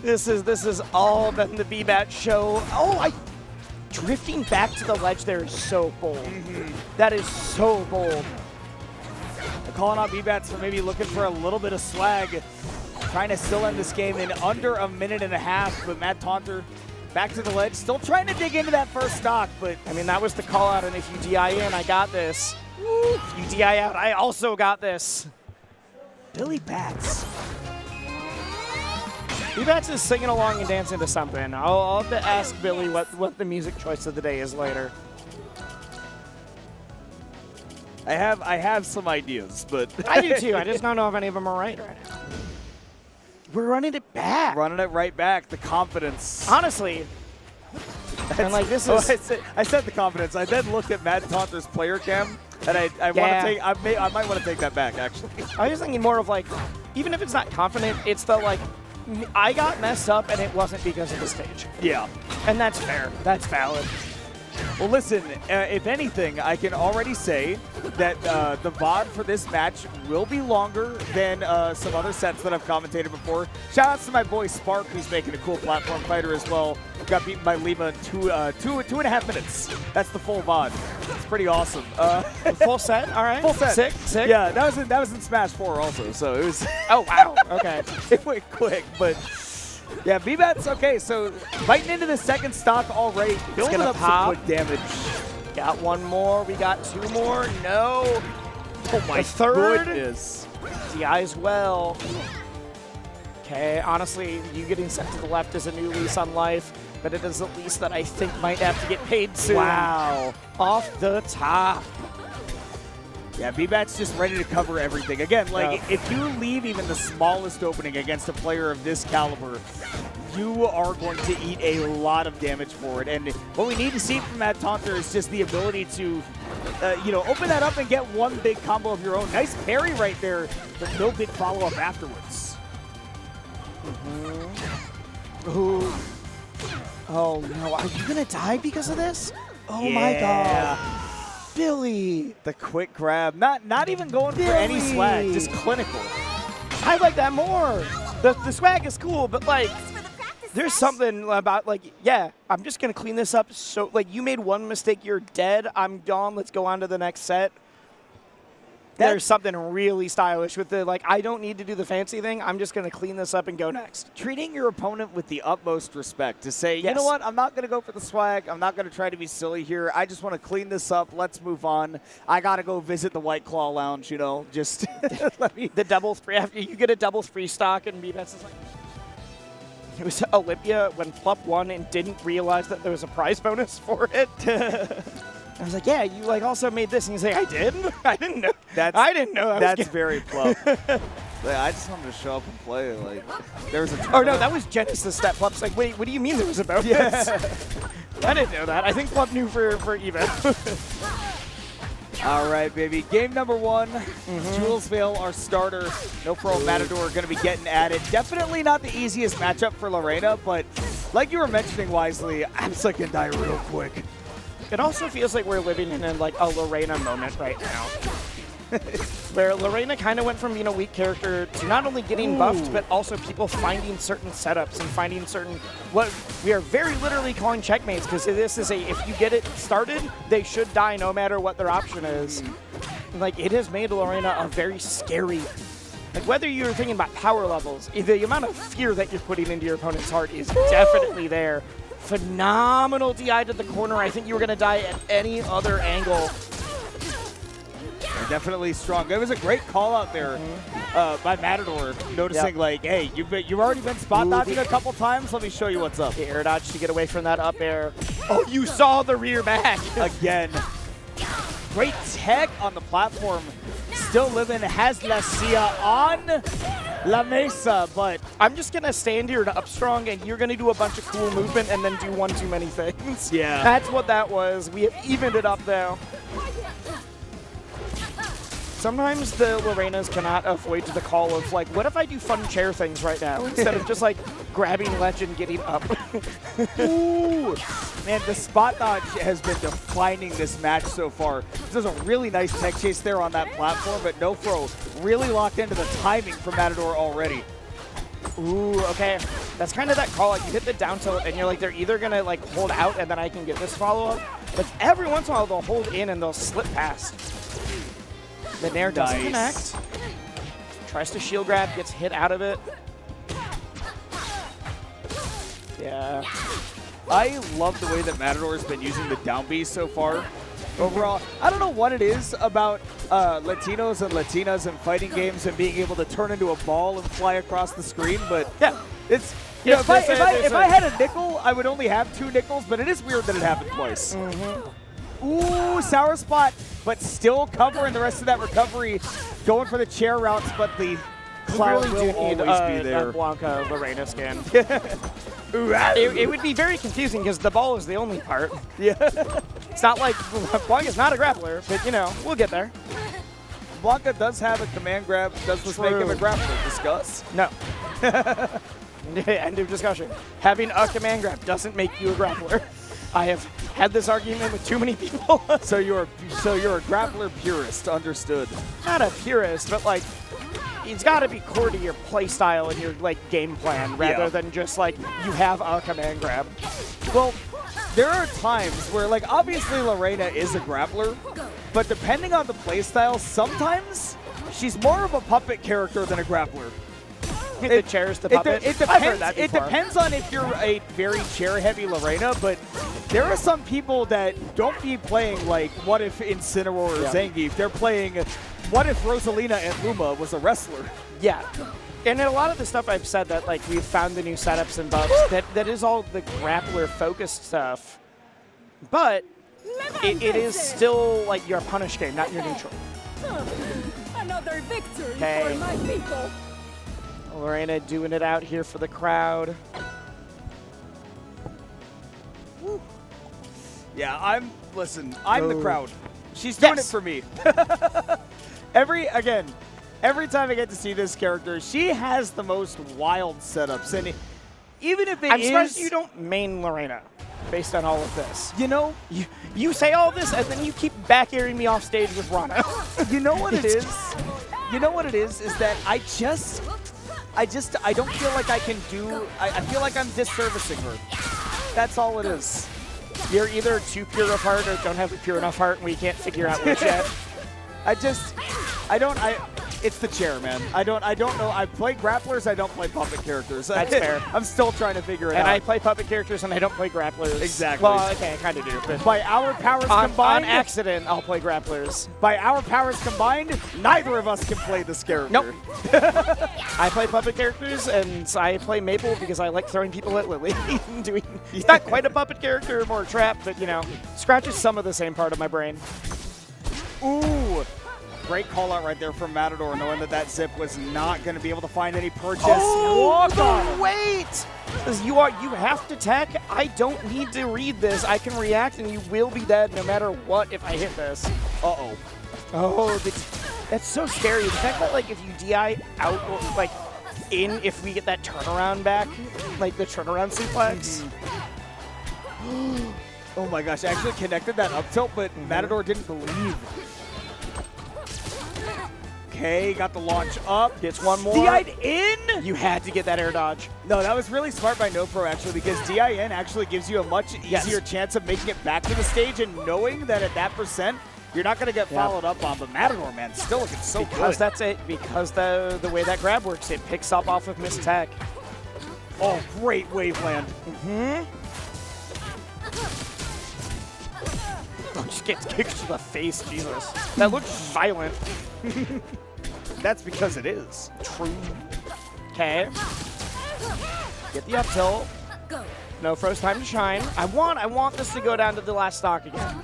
This is all been the Bbatts show. Oh, drifting back to the ledge there is so bold. That is so bold. Calling out Bbatts for maybe looking for a little bit of swag. Trying to still end this game in under a minute and a half, but Mad Taunter back to the ledge. Still trying to dig into that first stock, but... I mean, that was the call out, and if you DI in, I got this. If you DI out, I also got this. Billy Bbatts. Bbatts is singing along and dancing to something. I'll have to ask Billy what the music choice of the day is later. I have some ideas, but... I do too. I just don't know if any of them are right now. We're running it back. Running it right back. The confidence. Honestly. And like this is... I said the confidence. I then looked at Mad Taunter's player cam, and I want to take... I might want to take that back, actually. I was thinking more of like, even if it's not confident, it's the like, I got messed up and it wasn't because of the stage. Yeah. And that's fair. That's valid. Well, listen, if anything, I can already say that the VOD for this match will be longer than some other sets that I've commentated before. Shout outs to my boy Spark, who's making a cool platform fighter as well. Got beaten by Lima in two and a half minutes. That's the full VOD. It's pretty awesome. Full set? All right. Full set. Sick. Yeah, that was in Smash 4 also, so it was... Oh, wow. Okay. It went quick, but... Yeah, Bbatts, okay, so biting into the second stock already, building up some quick damage. Got one more, we got two more, no. Oh my goodness. DI as well. Okay, honestly, you getting sent to the left is a new lease on life, but it is a lease that I think might have to get paid soon. Wow. Off the top. Yeah, Bbatts just ready to cover everything. Again, like, if you leave even the smallest opening against a player of this caliber, you are going to eat a lot of damage for it. And what we need to see from Mad Taunter is just the ability to, open that up and get one big combo of your own. Nice parry right there, but no big follow-up afterwards. Ooh. Oh no, are you gonna die because of this? Oh Yeah. my god. Billy. The quick grab. Not even going for any swag, just clinical. I like that more. The swag is cool, but like, there's something about like, yeah, I'm just gonna clean this up. So like, you made one mistake, you're dead. I'm gone. Let's go on to the next set. There's something really stylish with the like, I don't need to do the fancy thing. I'm just gonna clean this up and go next. Treating your opponent with the utmost respect to say, you Yes. know what, I'm not going to go for the swag. I'm not going to try to be silly here. I just want to clean this up. Let's move on. I got to go visit the White Claw Lounge, you know, just let me. The double three, after you get a double three stock and Bbatts is like, it was Olympia when Plup won and didn't realize that there was a prize bonus for it. I was like, yeah, you like also made this, and he's like, I did? I didn't know. I didn't know. That's very Plup. Like, I just wanted to show up and play. Like, there was a. Oh no, that was Genesis that Plup's like, wait, what do you mean there was a bonus? I didn't know that. I think Plup knew for even. All right, baby. Game number 1. Julesvale, our starter. NoFro Matador going to be getting at it. Definitely not the easiest matchup for Reina, but like you were mentioning wisely, Absa can die real quick. It also feels like we're living in like a Reina moment right now. Where Reina kind of went from being a weak character to not only getting buffed, but also people finding certain setups and finding certain, what we are very literally calling checkmates, because this is a, if you get it started, they should die no matter what their option is. Like, it has made Reina a very scary, like whether you're thinking about power levels, the amount of fear that you're putting into your opponent's heart is definitely there. Phenomenal DI to the corner. I think you were going to die at any other angle. They're definitely strong. It was a great call out there by Matador, noticing like, hey, you've already been spot dodging a couple times. Let me show you what's up. The air dodge to get away from that up air. Oh, you saw the rear back. Again. Great tech on the platform. Still living, has La Cia on La Mesa, but I'm just going to stand here to up strong, and you're going to do a bunch of cool movement and then do one too many things. Yeah. That's what that was. We have evened it up, though. Sometimes the Reinas cannot avoid the call of, like, what if I do fun chair things right now instead of just, like, grabbing ledge and getting up. Ooh. Man, the spot dodge has been defining this match so far. There's a really nice tech chase there on that platform, but NoFro really locked into the timing from Matador already. Ooh, okay. That's kind of that call out. You hit the down tilt, and you're like, they're either going to, like, hold out, and then I can get this follow-up. But every once in a while, they'll hold in, and they'll slip past. The Nair doesn't connect. Tries to shield grab, gets hit out of it. Yeah. I love the way that Matador has been using the down B so far. Overall, I don't know what it is about Latinos and Latinas in fighting games and being able to turn into a ball and fly across the screen, but yeah, it's you know, if I had a nickel, I would only have 2 nickels, but it is weird that it happened twice. Ooh, sour spot, but still covering the rest of that recovery, going for the chair routes, but the cloud really will always be there. Blanca Reina skin. it would be very confusing because the ball is the only part. Yeah. It's not like Blanca's not a grappler, but you know, we'll get there. Blanca does have a command grab. Does this make him a grappler? Discuss? No. End of discussion. Having a command grab doesn't make you a grappler. I have had this argument with too many people. So you're a grappler purist, understood. Not a purist, but like, it's got to be core to your play style and your like game plan rather than just like you have a command grab. Well, there are times where like obviously Reina is a grappler, but depending on the play style, sometimes she's more of a puppet character than a grappler. The chair's the puppet. It depends on if you're a very chair-heavy Reina, but there are some people that don't be playing like what if Incineroar or Zangief. They're playing what if Rosalina and Luma was a wrestler. Yeah. And in a lot of the stuff I've said that like we've found the new setups and buffs, that is all the grappler-focused stuff. But it is still like your punish game, not your neutral. Another victory for my people. Reina doing it out here for the crowd. Woo. Yeah, I'm the crowd. She's doing it for me. every time I get to see this character, she has the most wild setups. And even if I'm surprised you don't main Lorena based on all of this. You know, you say all this and then you keep back airing me off stage with Ranno. You know what it is? You know what it is that I don't feel like I can do, I feel like I'm disservicing her. That's all it is. You're either too pure of heart or don't have a pure enough heart and we can't figure out which yet. It's the chair, man. I don't know. I play grapplers, I don't play puppet characters. That's fair. I'm still trying to figure it out. And I play puppet characters and I don't play grapplers. Exactly. Well, okay, I kind of do. But by our powers on combined, accident, I'll play grapplers. By our powers combined, neither of us can play this character. Nope. I play puppet characters and I play Maple because I like throwing people at Lily. He's not quite a puppet character, more a trap, but you know, scratches some of the same part of my brain. Ooh. Great call out right there from Matador, knowing that zip was not going to be able to find any purchase. Oh, the wait! You have to tech. I don't need to read this. I can react and you will be dead no matter what if I hit this. Uh-oh. Oh, that's so scary. The fact that like if you DI out or like in, if we get that turnaround back, like the turnaround suplex. Oh my gosh, I actually connected that up tilt, but Matador didn't believe. Okay, got the launch up. Gets one more. DI'd in? You had to get that air dodge. No, that was really smart by NoFro, actually, because DI in actually gives you a much easier chance of making it back to the stage and knowing that at that percent, you're not going to get followed up on. But Matador, man, still looking so because good. That's it. Because the way that grab works, it picks up off of Miss Tech. Oh, great waveland. Oh, just gets kicked to the face, Jesus. That looks violent. That's because it is. True. Okay. Get the up tilt. NoFro's time to shine. I want this to go down to the last stock again.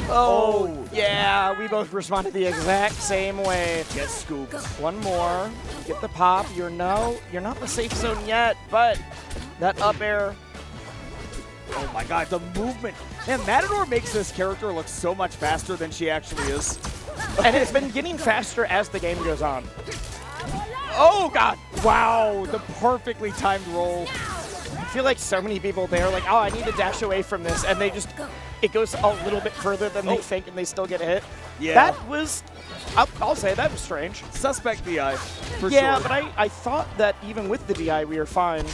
Oh, yeah, we both responded the exact same way. Get scooped. One more. Get the pop. You're not the safe zone yet, but that up air. Oh my god, the movement. Man, Matador makes this character look so much faster than she actually is. And it's been getting faster as the game goes on. Oh, God. Wow, the perfectly timed roll. I feel like so many people there like, oh, I need to dash away from this. And they just, it goes a little bit further than they think and they still get hit. Yeah. That was, I'll say that was strange. Suspect DI, for sure. Yeah, but I thought that even with the DI, we were fine.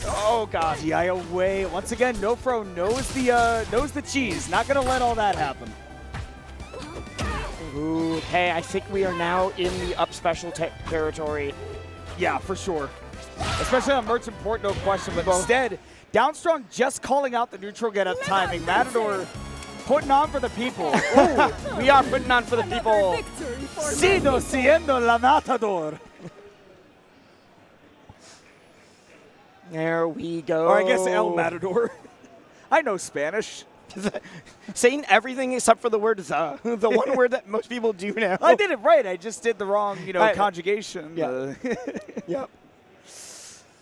Oh, God. DI away. Once again, NoFro knows the cheese. Not going to let all that happen. Ooh, okay, I think we are now in the up special territory. Yeah, for sure. Especially on Merchant Port, no question. But instead, Downstrong just calling out the neutral get-up timing. Matador putting on for the people. Ooh, we are putting on for the people. Sigo siendo la Matador. There we go. Or I guess El Matador. I know Spanish. Saying everything except for the word the one word that most people do now. I did it right. I just did the wrong, conjugation. Yeah. Yep.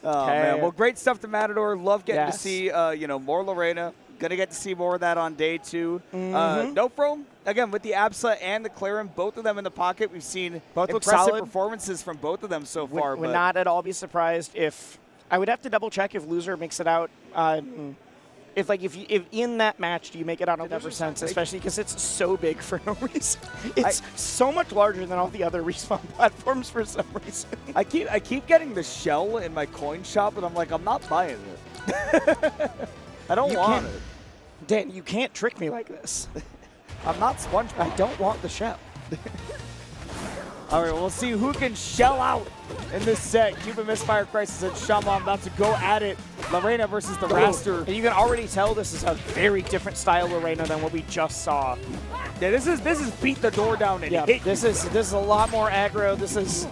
Oh, man. Well, great stuff to Matador. Love getting to see, more Lorena. Going to get to see more of that on day 2. NoFro, again, with the Absa and the Clairen, both of them in the pocket. We've seen both impressive performances from both of them so far. Would not at all be surprised if – I would have to double-check if loser makes it out if in that match do you make it out on 100%, especially because it's so big for no reason. It's so much larger than all the other respawn platforms for some reason. I keep getting the shell in my coin shop, and I'm like, I'm not buying it. I don't want it. Dan, you can't trick me like this. I'm not SpongeBob. I don't want the shell. All right, we'll see who can shell out in this set. Cuban, Misfire, Crisis, and Shaman about to go at it. Lorena versus the Wrastor. And you can already tell this is a very different style Lorena than what we just saw. Yeah, this is beat the door down and hit. This is a lot more aggro.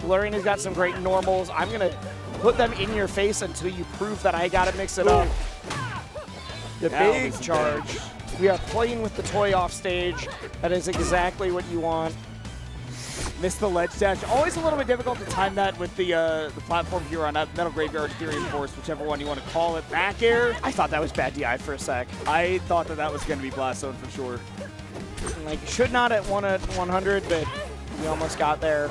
Lorena's got some great normals. I'm gonna put them in your face until you prove that I gotta mix it up. The big charge. We are playing with the toy off stage. That is exactly what you want. Missed the ledge dash. Always a little bit difficult to time that with the platform here on Metal Graveyard Fury Force, whichever one you want to call it. Back air. I thought that was bad DI for a sec. I thought that was going to be Blast Zone for sure. Like, should not at 100, but we almost got there.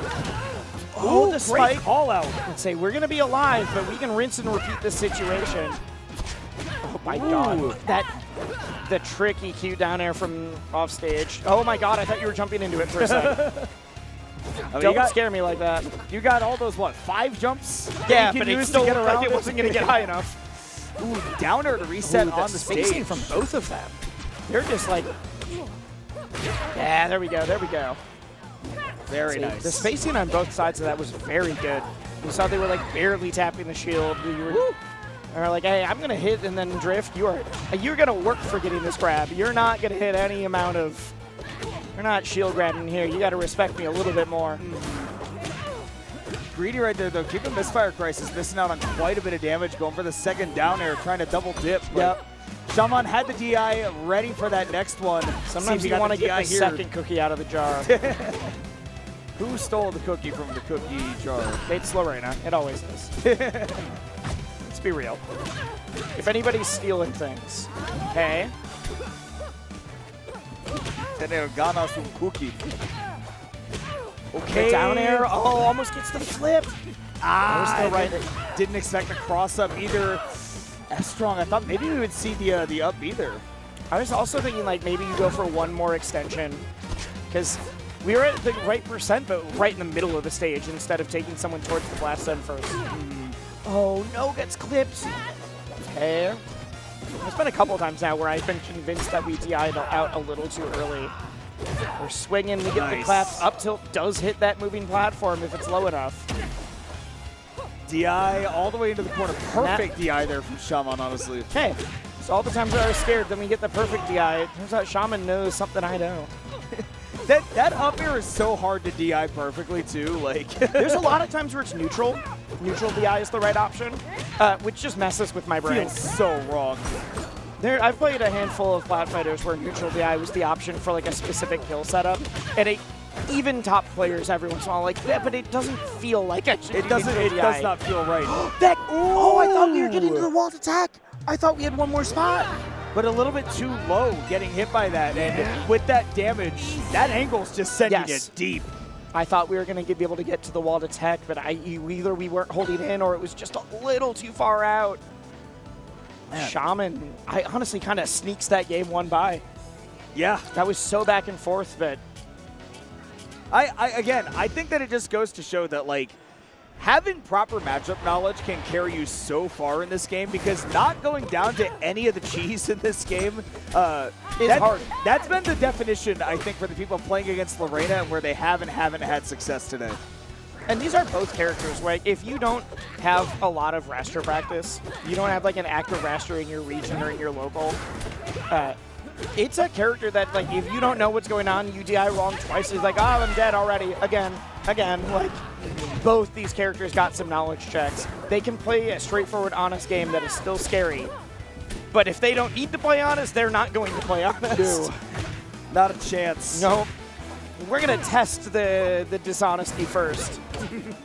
Oh, the great spike. call out. Let's say we're going to be alive, but we can rinse and repeat this situation. Oh my god. The tricky Q down air from off stage. Oh my god, I thought you were jumping into it for a second. Don't scare me like that. You got all those, what, 5 jumps? Yeah, you but can it use still to get looked around like it wasn't going to get high enough. Ooh, downer to reset Ooh, on the spacing stage. from both of them. They're just like, yeah, there we go, there we go. Very nice. The spacing on both sides of that was very good. You saw they were like barely tapping the shield. You were like, hey, I'm gonna hit and then drift. You're gonna work for getting this grab. You're not gonna hit any amount of. You're not shield grabbing here. You gotta respect me a little bit more. Greedy right there, though. Keeping Misfire Crisis missing out on quite a bit of damage, going for the second down air, trying to double dip. Yep. Shaman had the DI ready for that next one. Sometimes you want to get the second cookie out of the jar. Who stole the cookie from the cookie jar? It's Reina. It always is. Let's be real. If anybody's stealing things, hey. Tener ganas un cookie. Okay. The down air. Oh, almost gets the flip. Didn't expect the cross up either. That's strong. I thought maybe we would see the up either. I was also thinking like maybe you go for one more extension because we were at the right percent, but right in the middle of the stage instead of taking someone towards the blast zone first. Oh, no, gets clipped. Okay. There's been a couple times now where I've been convinced that we DI'd out a little too early. We're swinging, we get the claps. Up tilt does hit that moving platform if it's low enough. DI all the way into the corner. Perfect DI there from Shaman, honestly. Okay. So all the times that I was scared, then we get the perfect DI. It turns out Shaman knows something I don't. That up air is so hard to DI perfectly, too. Like, there's a lot of times where it's neutral. Neutral DI is the right option, which just messes with my brain. Feels so wrong. I've played a handful of flat fighters where neutral DI was the option for like a specific kill setup, and even top players every once in a while like, yeah, but it doesn't feel like it should. It does not feel right. Oh, I thought we were getting to the wall attack. I thought we had one more spot. But a little bit too low getting hit by that. And with that damage, that angle's just sending it deep. I thought we were going to be able to get to the wall to tech, but either we weren't holding in or it was just a little too far out. Man. Shaman, I honestly kind of sneaks that game one by. Yeah. That was so back and forth, but again, I think that it just goes to show that, like, having proper matchup knowledge can carry you so far in this game because not going down to any of the cheese in this game is hard. That's been the definition, I think, for the people playing against Reina and where they haven't had success today. And these are both characters where if you don't have a lot of Wrastor practice, you don't have like an active Wrastor in your region or in your local, it's a character that, like, if you don't know what's going on, you DI wrong twice, it's like, oh, I'm dead already, again. Like, both these characters got some knowledge checks. They can play a straightforward, honest game that is still scary. But if they don't need to play honest, they're not going to play honest. Not a chance. Nope. We're going to test the dishonesty first.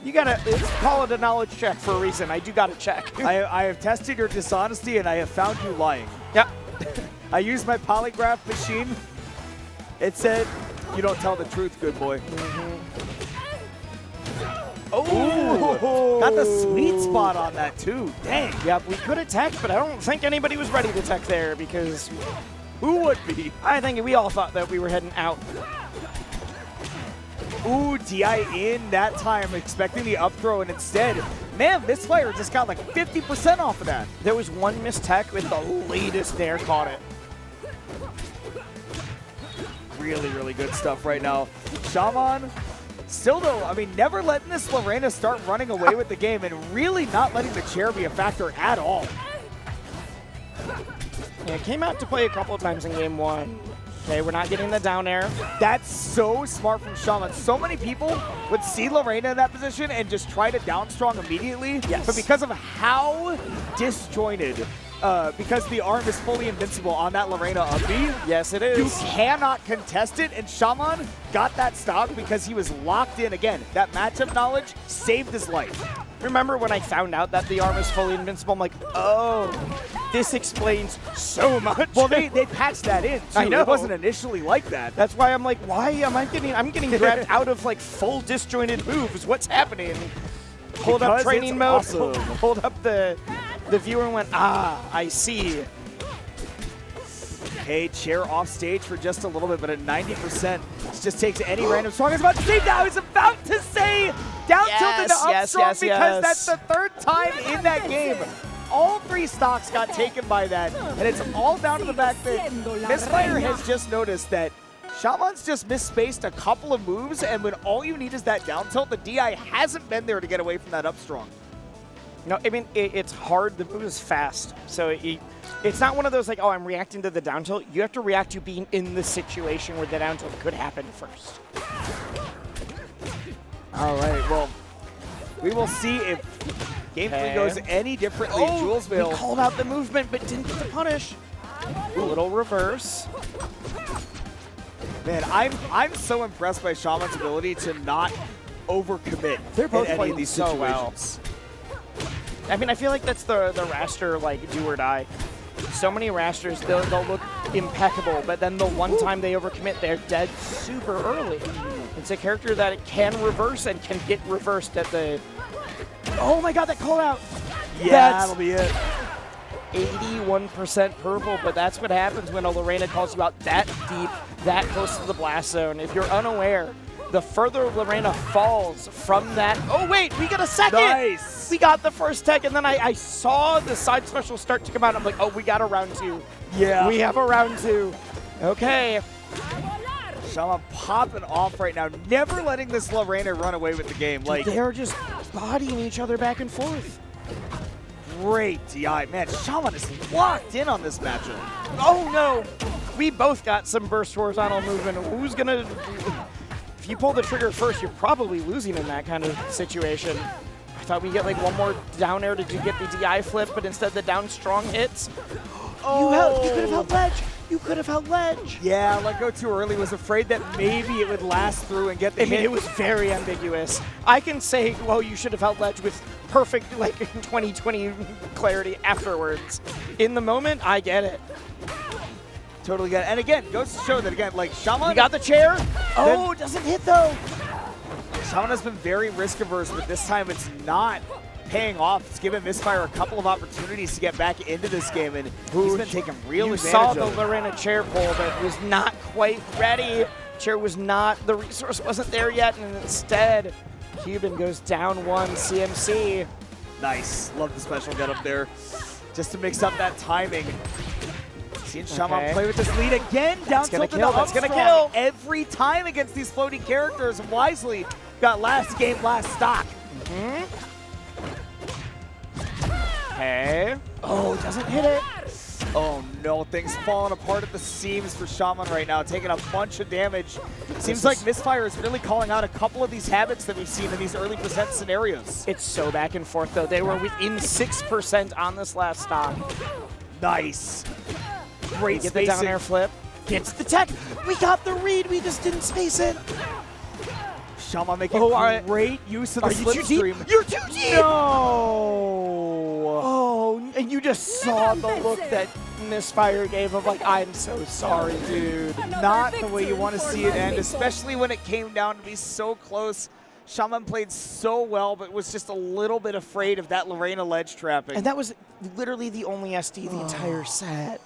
You got to call it a knowledge check for a reason. I do got to check. I have tested your dishonesty, and I have found you lying. Yep. I used my polygraph machine. It said, you don't tell the truth, good boy. Oh, got the sweet spot on that, too. Dang. Yep, we could have teched, but I don't think anybody was ready to tech there because who would be? I think we all thought that we were heading out. Ooh, DI in that time, expecting the up throw, and instead, man, Misfire just got like 50% off of that. There was one missed tech with the latest dare caught it. Really, really good stuff right now. Shaman, still though, I mean, never letting this Reina start running away with the game and really not letting the chair be a factor at all. Yeah, it came out to play a couple of times in game one. Okay, we're not getting the down air. That's so smart from Shaman. So many people would see Reina in that position and just try to down strong immediately. Yes. But because of how disjointed, because the arm is fully invincible on that Reina up B, yes, it is. You cannot contest it, and Shaman got that stock because he was locked in. Again, that matchup knowledge saved his life. remember when I found out that the arm is fully invincible, I'm like, oh, this explains so much. Well, they patched that in, too. I know. It wasn't initially like that. That's why I'm like, why am I'm getting grabbed out of like full disjointed moves. What's happening? Hold up Because training it's mode, awesome. hold up the viewer and went, ah, I see. Okay, chair off stage for just a little bit, but at 90%, this just takes any random strong. He's about to say now, he's about to say down tilted to up strong because that's the third time in that game. All 3 stocks got taken by that, and it's all down to the fact that Misfire has just noticed that Shaman's just misspaced a couple of moves, and when all you need is that down tilt, the DI hasn't been there to get away from that up strong. No, I mean, it's hard. The move is fast. So it's not one of those like, oh, I'm reacting to the down tilt. You have to react to being in the situation where the down tilt could happen first. All right, well, we will see if Game 3 goes any differently. Julesville. He called out the movement, but didn't get the punish. A little reverse. Man, I'm so impressed by Shaman's ability to not overcommit. They're both in any playing of these so situations. well. I mean, I feel like that's the Wrastor, like, do or die. So many Wrastors, they'll look impeccable, but then the one time they overcommit, they're dead super early. It's a character that it can reverse and can get reversed at the... Oh my god, that call out! Yeah, that'll be it. 81% purple, but that's what happens when a Reina calls you out that deep, that close to the blast zone. If you're unaware, the further Reina falls from that... Oh wait, we got a second! Nice! We got the first tech, and then I saw the side special start to come out. I'm like, oh, we got a round 2. Yeah. We have a round 2. Okay. Shaman popping off right now, never letting this Reina run away with the game. Like, they're just bodying each other back and forth. Great DI. Man, Shaman is locked in on this matchup. Oh no! We both got some burst horizontal movement. Who's gonna... If you pull the trigger first, you're probably losing in that kind of situation. I thought we'd get like one more down air to get the DI flip, but instead the down strong hits. Oh. You could have held ledge. You could have held ledge. Yeah, let go too early. Was afraid that maybe it would last through and get the hit. I mean, it was very ambiguous. I can say, well, you should have held ledge with perfect, like, 2020 clarity afterwards. In the moment, I get it. Totally get it. And again, goes to show that, again, like, Shaman... He got the chair. Oh, doesn't hit, though. Shaman has been very risk-averse, but this time it's not paying off. It's given Misfire a couple of opportunities to get back into this game, and he's been taking real advantage of it. You saw the Reina chair pull, but it was not quite ready. Chair was not, the resource wasn't there yet, and instead, Cuban goes down 1 CMC. Nice. Love the special get up there. Just to mix up that timing. Seeing Shaman play with this lead again. Down tilt to the up strong every time against these floating characters. And wisely got last game, last stock. Okay. Oh, doesn't hit it. Oh no, things falling apart at the seams for Shaman right now, taking a bunch of damage. Seems like Misfire is really calling out a couple of these habits that we've seen in these early percent scenarios. It's so back and forth, though. They were within 6% on this last stock. Nice. Great Get the down air flip. Gets the tech. We got the read. We just didn't space it. Shaman making great use of the slipstream. You're too deep. No. Oh, and you just saw the look that Misfire gave of like, I'm so sorry, dude. Not the way you want to see it end, especially when it came down to be so close. Shaman played so well, but was just a little bit afraid of that Reina ledge trapping. And that was literally the only SD the entire set.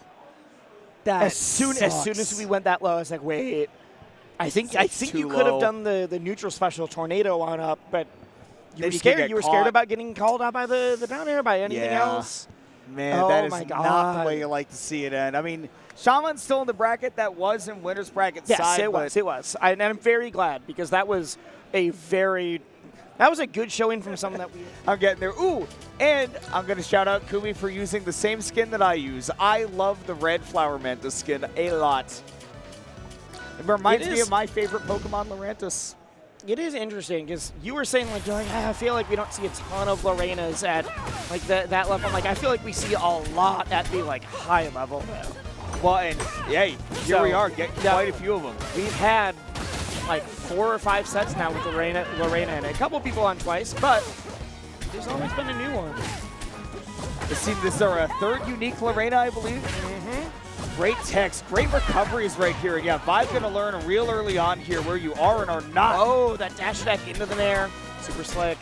As soon as we went that low, I was like, wait. I think you could have done the neutral special tornado on up, but you were scared. You were scared about getting called out by the down air, by anything else. Man, that is not the way you like to see it end. I mean, Shaman's still in the bracket that was in winner's bracket side. Yes, it was. And I'm very glad because that was a good showing from someone that we... I'm getting there. Ooh, and I'm going to shout out Kumi for using the same skin that I use. I love the red Flower Mantis skin a lot. It reminds me of my favorite Pokemon, Lurantis. It is interesting because you were saying, like, I feel like we don't see a ton of Lorenas at like that level. I'm like, I feel like we see a lot at the like high level. Well, and hey, here we are, getting quite a few of them. We've had like 4 or 5 sets now with Reina and a couple people on twice, but There's always been a new one. This is our third unique Lorena, I believe. Great text, great recoveries right here. And yeah, Vibe gonna learn real early on here where you are and are not. Oh, that dash attack into the nair. Super slick.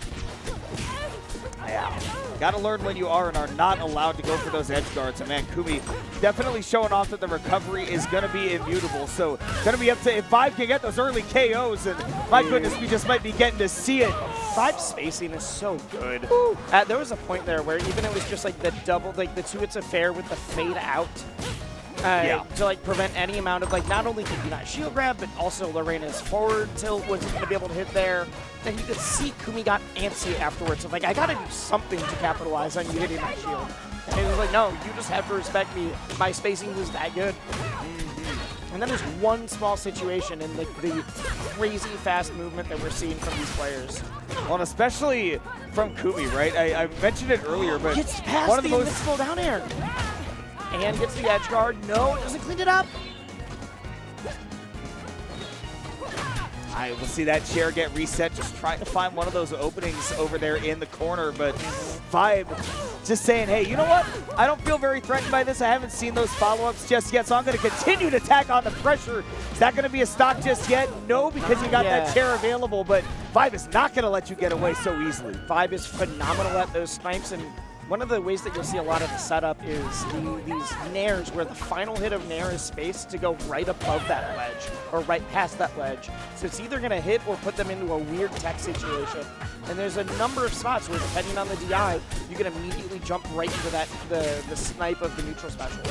Yeah. Gotta learn when you are and are not allowed to go for those edge guards. And man, Kumi definitely showing off that the recovery is gonna be immutable. So gonna be up to, if Vibe can get those early KOs, and my goodness, we just might be getting to see it. Vibe's spacing is so good. There was a point there where even it was just like the double, like the 2 hits of fair with the fade out. To like prevent any amount of like, not only could you not shield grab, but also Lorena's forward tilt wasn't going to be able to hit there. And you could see Kumi got antsy afterwards of like, I got to do something to capitalize on you hitting my shield. And he was like, no, you just have to respect me. My spacing was that good. And then there's one small situation in like the crazy fast movement that we're seeing from these players. Well, and especially from Kumi, right? I mentioned it earlier, but gets past one of the invincible down air. And gets the edge guard. No, doesn't clean it up. I will see that chair get reset, just trying to find one of those openings over there in the corner. But Vibe just saying, hey, you know what? I don't feel very threatened by this. I haven't seen those follow-ups just yet, so I'm going to continue to tack on the pressure. Is that going to be a stock just yet? No, because you got that chair available, but Vibe is not going to let you get away so easily. Vibe is phenomenal at those snipes, and one of the ways that you'll see a lot of the setup is these nairs where the final hit of nair is spaced to go right above that ledge or right past that ledge. So it's either going to hit or put them into a weird tech situation. And there's a number of spots where, depending on the DI, you can immediately jump right into that the snipe of the neutral special.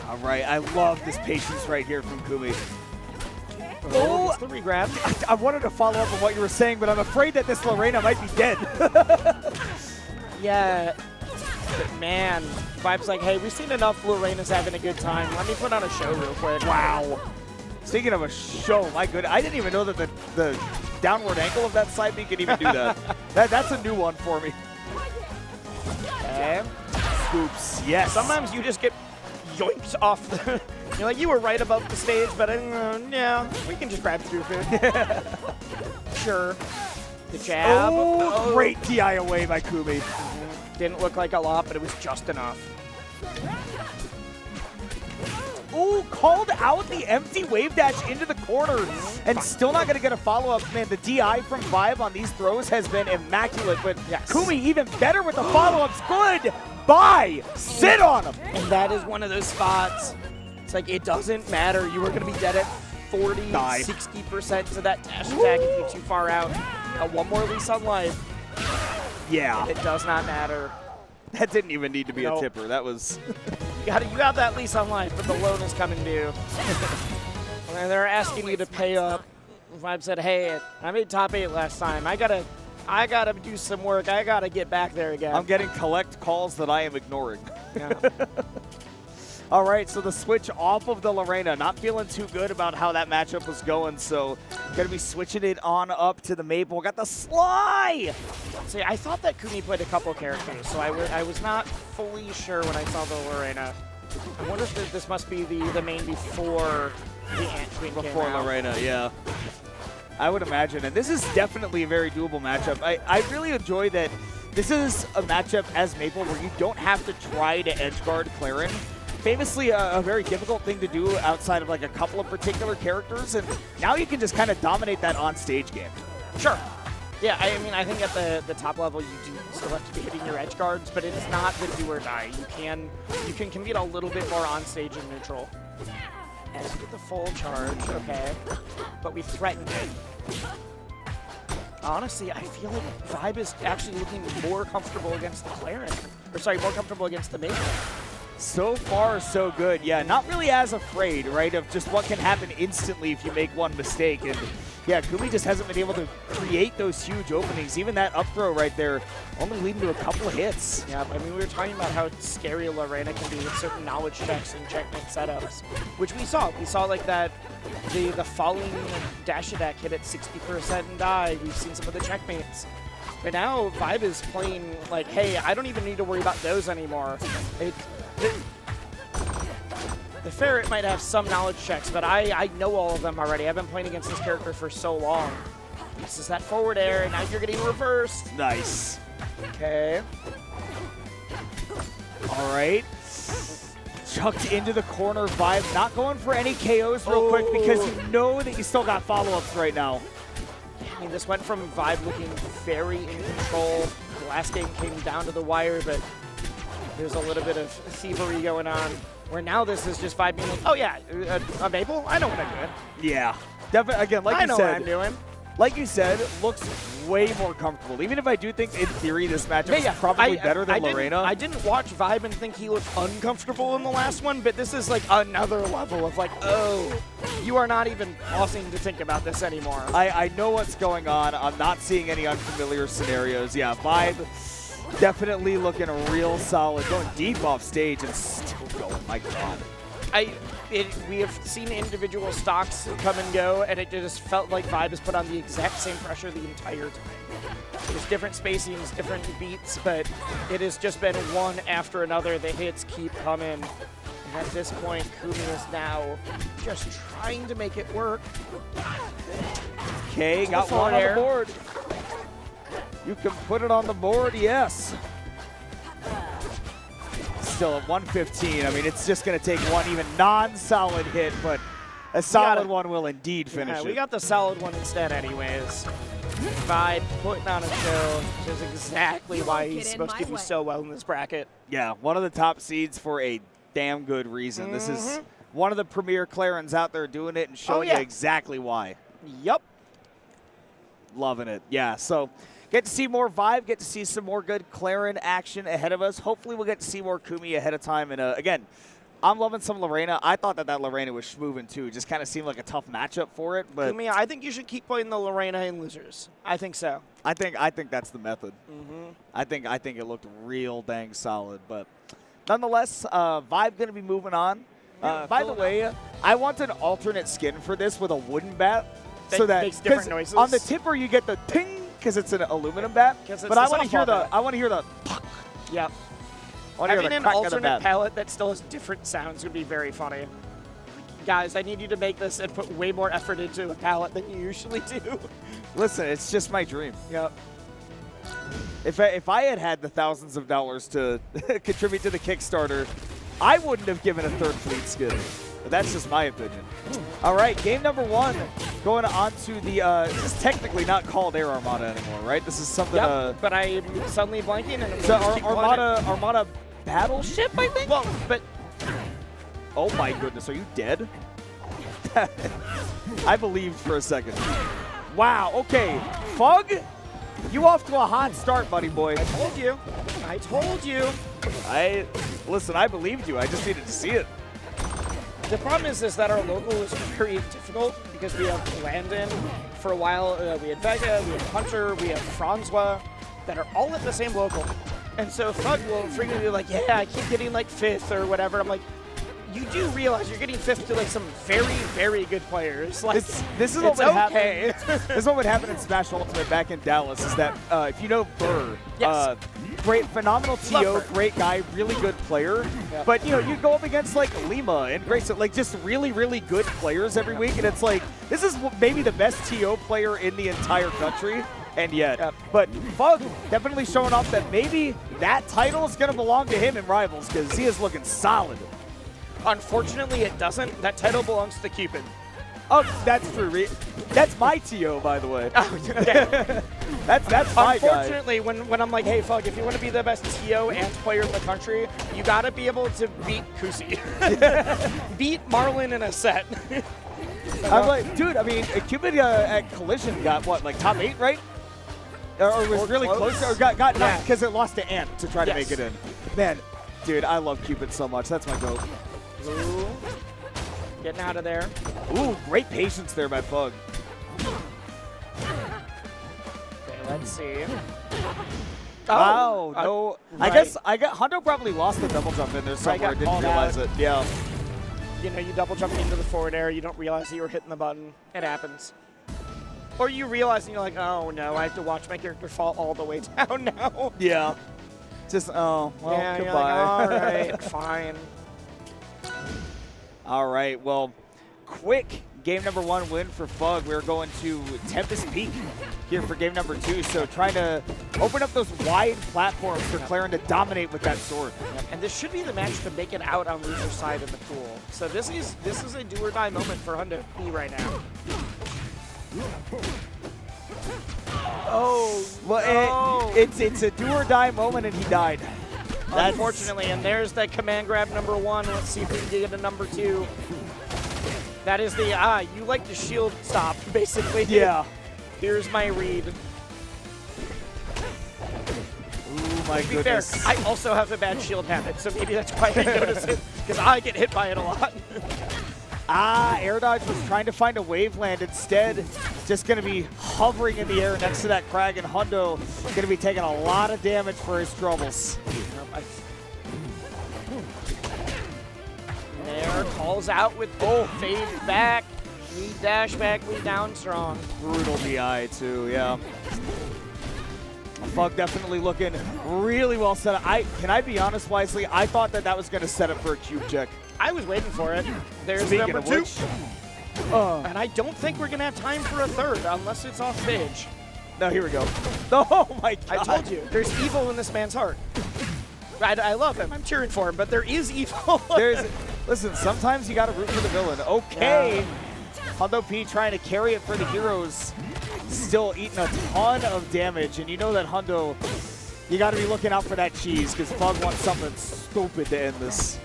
All right, I love this patience right here from Kumi. Oh, it's the regrab. I wanted to follow up on what you were saying, but I'm afraid that this Lorena might be dead. Yeah, but man, Vibe's like, hey, we've seen enough Lorena's having a good time. Let me put on a show real quick. Wow. Speaking of a show, my goodness, I didn't even know that the downward ankle of that side B could even do that. That's a new one for me. Okay. Scoops, yes. Sometimes you just get yoinked off the... You're like, you were right above the stage, but yeah, we can just grab through food. Sure. The jab. Oh, great DI away by Kumi. Didn't look like a lot, but it was just enough. Ooh, called out the empty wave dash into the corner and still not going to get a follow-up. Man, the DI from Vibe on these throws has been immaculate, but Kumi even better with the follow-ups. Good. Bye. Sit on him. And that is one of those spots. It's like, it doesn't matter. You were going to be dead at 40, 60% to that dash attack if you're too far out. One more lease on life. Yeah. And it does not matter. That didn't even need to be a tipper. That was... You got that lease on life, but the loan is coming due. And they're asking you to pay up. Vibe said, hey, I made top 8 last time. I gotta do some work. I gotta get back there again. I'm getting collect calls that I am ignoring. Yeah. All right, so the switch off of the Lorena. Not feeling too good about how that matchup was going, so going to be switching it on up to the Maple. Got the Sly! See, I thought that Kumi played a couple characters, so I was not fully sure when I saw the Lorena. I wonder if this must be the main before the Ant Queen Before came out. Lorena, yeah. I would imagine, and this is definitely a very doable matchup. I really enjoy that this is a matchup as Maple where you don't have to try to edgeguard Clairen. Famously a very difficult thing to do outside of like a couple of particular characters, and now you can just kind of dominate that on-stage game. Sure. Yeah, I mean, I think at the top level you do still have to be hitting your edge guards, but it's not the do or die. You can compete a little bit more on stage and neutral. As you get the full charge, okay, but we threatened it. Honestly, I feel like Vibe is actually looking more comfortable against the Clairen, or sorry, more comfortable against the Maple. So far, so good. Yeah, not really as afraid, right, of just what can happen instantly if you make one mistake. And yeah, Kumi just hasn't been able to create those huge openings. Even that up throw right there only leading to a couple of hits. Yeah, I mean, we were talking about how scary Lorena can be with certain knowledge checks and checkmate setups, which we saw. We saw like that, the following dash attack hit at 60% and die. We've seen some of the checkmates. But now Vibe is playing like, hey, I don't even need to worry about those anymore. The Ferret might have some knowledge checks, but I know all of them already. I've been playing against this character for so long. This is that forward air, and now you're getting reversed. Nice. Okay. All right. Chucked into the corner. Vibe not going for any KOs real quick because you know that you still got follow-ups right now. I mean, this went from Vibe looking very in control. The last game came down to the wire, but there's a little bit of thievery going on. Where now this is just Vibe being like, oh yeah, a Maple? I know what I'm doing. Yeah. Definitely, again, like I you know said. what I'm doing. Like you said, looks way more comfortable. Even if I do think, in theory, this matchup is probably better than Lorena. I didn't watch Vibe and think he looked uncomfortable in the last one, but this is like another level of like, oh, you are not even pausing to think about this anymore. I know what's going on. I'm not seeing any unfamiliar scenarios. Yeah, Vibe definitely looking real solid. Going deep off stage and still going. My God. We have seen individual stocks come and go, and it just felt like Vibe has put on the exact same pressure the entire time. There's different spacings, different beats, but it has just been one after another. The hits keep coming. And at this point, Kumi is now just trying to make it work. Okay, got one on the board. You can put it on the board, yes. Still at 115. I mean, it's just going to take one even non-solid hit, but a solid one will indeed finish it. We got the solid one instead anyways. Vibe putting on a show, which is exactly why he's supposed to do so well in this bracket. Yeah, one of the top seeds for a damn good reason. This is one of the premier Clairens out there doing it and showing you exactly why. Yep. Loving it. Yeah, so get to see more Vibe, get to see some more good Clairen action ahead of us. Hopefully we'll get to see more Kumi ahead of time. And again, I'm loving some Lorena. I thought that Lorena was schmoovin' too. Just kind of seemed like a tough matchup for it. But Kumi, I think you should keep playing the Lorena in losers. I think so. I think that's the method. I think it looked real dang solid. But nonetheless, Vibe going to be moving on. By the way, I want an alternate skin for this with a wooden bat. So that makes different noises. On the tipper you get the ting because it's an aluminum bat. But I want to hear the puck. Yep. Having an alternate palette that still has different sounds would be very funny. Guys, I need you to make this and put way more effort into a palette than you usually do. Listen, it's just my dream. Yep. If I had the thousands of dollars to contribute to the Kickstarter, I wouldn't have given a third fleet skin. But that's just my opinion. All right, game number one. Going on to the, this is technically not called Air Armada anymore, right? This is something, but I'm suddenly blanking. And so Armada Battleship, I think? Well, but... Oh my goodness, are you dead? I believed for a second. Wow, okay. Phug, you off to a hot start, buddy boy. I told you. I told you. Listen, I believed you. I just needed to see it. The problem is that our local is very difficult because we have Landon for a while. We had Vega, we have Hunter, we have Francois that are all at the same local. And so Phug will frequently be like, yeah, I keep getting like 5th or whatever. I'm like, you do realize you're getting 5th to like some very, very good players. Like, this is what would happen. This is what would happen in Smash Ultimate back in Dallas. Is that if you know Burr, great, phenomenal TO, great guy, really good player. Yep. But you know, you go up against like Lima and Grayson, like just really, really good players every week, and it's like this is maybe the best TO player in the entire country. And yet, but Phug definitely showing off that maybe that title is going to belong to him in Rivals because he is looking solid. Unfortunately, it doesn't. That title belongs to Cuban. Oh, that's true. That's my TO, by the way. Oh, okay. that's my guy. Unfortunately, when I'm like, hey, Phug, if you want to be the best TO and player in the country, you got to be able to beat Kusi. Beat Marlon in a set. I'm like, dude, I mean, Cuban at Collision got, what, like top 8, right? Or was really close, or got not because it lost to Ant to try to make it in. Man, dude, I love Cuban so much. That's my goat. Ooh. Getting out of there. Ooh, great patience there by Phug. Okay, let's see. Wow, no. I guess HundoP probably lost the double jump in there somewhere. I didn't realize it. Yeah. You know, you double jump into the forward air, you don't realize that you were hitting the button. It happens. Or you realize and you're like, oh no, I have to watch my character fall all the way down now. Yeah. Just, oh, well, yeah, goodbye. You're like, all right, fine. All right, well, quick game number 1 win for Phug. We're going to Tempest Peak here for game number 2. So trying to open up those wide platforms for Clairen to dominate with that sword. And this should be the match to make it out on loser side in the pool. So this is a do or die moment for HundoP right now. Oh, well, no. it's a do or die moment, and he died. Unfortunately, and there's that command grab number 1. Let's see if we can get a number 2. That is the, you like to shield stop, basically. Yeah. Here's my read. Ooh, my To be goodness. fair, I also have a bad shield habit, so maybe that's why I notice it, because I get hit by it a lot. Air dodge was trying to find a waveland. Instead, just going to be hovering in the air next to that Kragg, and Hundo going to be taking a lot of damage for his troubles. There, calls out with fade back. We dash back, we down strong. Brutal DI too, yeah. Phug definitely looking really well set up. Can I be honest, Wisely? I thought that was going to set up for a cube check. I was waiting for it. There's Speaking number of 2. which, And I don't think we're going to have time for a third unless it's off stage. no, here we go. Oh my God. I told you, there's evil in this man's heart. I love him. I'm cheering for him, but there is evil. Listen, sometimes you got to root for the villain. Okay. Yeah. HundoP trying to carry it for the heroes. Still eating a ton of damage. And you know that Hundo, you got to be looking out for that cheese because Phug wants something stupid to end this.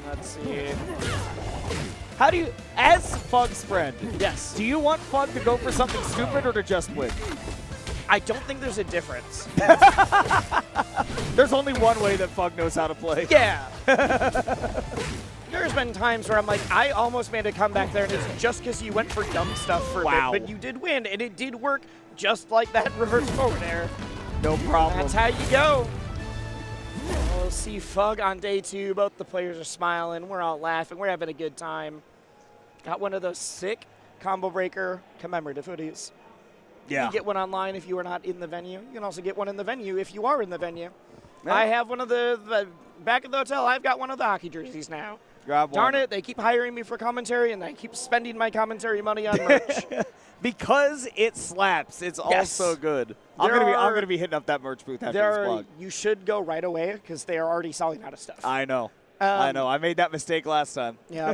Let's see. How do you, as Phug's friend, yes, do you want Phug to go for something stupid or to just win? I don't think there's a difference. There's only one way that Phug knows how to play. Yeah. There's been times where I'm like, I almost made a comeback there, and it's just because you went for dumb stuff for a bit, but you did win, and it did work just like that reverse forward air. No problem. That's how you go. We'll see Phug on day 2. Both the players are smiling. We're all laughing. We're having a good time. Got one of those sick combo breaker commemorative hoodies. Yeah. You can get one online if you are not in the venue. You can also get one in the venue if you are in the venue. Yeah. I have one of the back at the hotel. I've got one of the hockey jerseys now. Grab one. Darn it, they keep hiring me for commentary, and I keep spending my commentary money on merch. Because it slaps, it's also good. I'm gonna be hitting up that merch booth after this vlog. You should go right away because they are already selling out of stuff. I know. I know. I made that mistake last time. Yeah.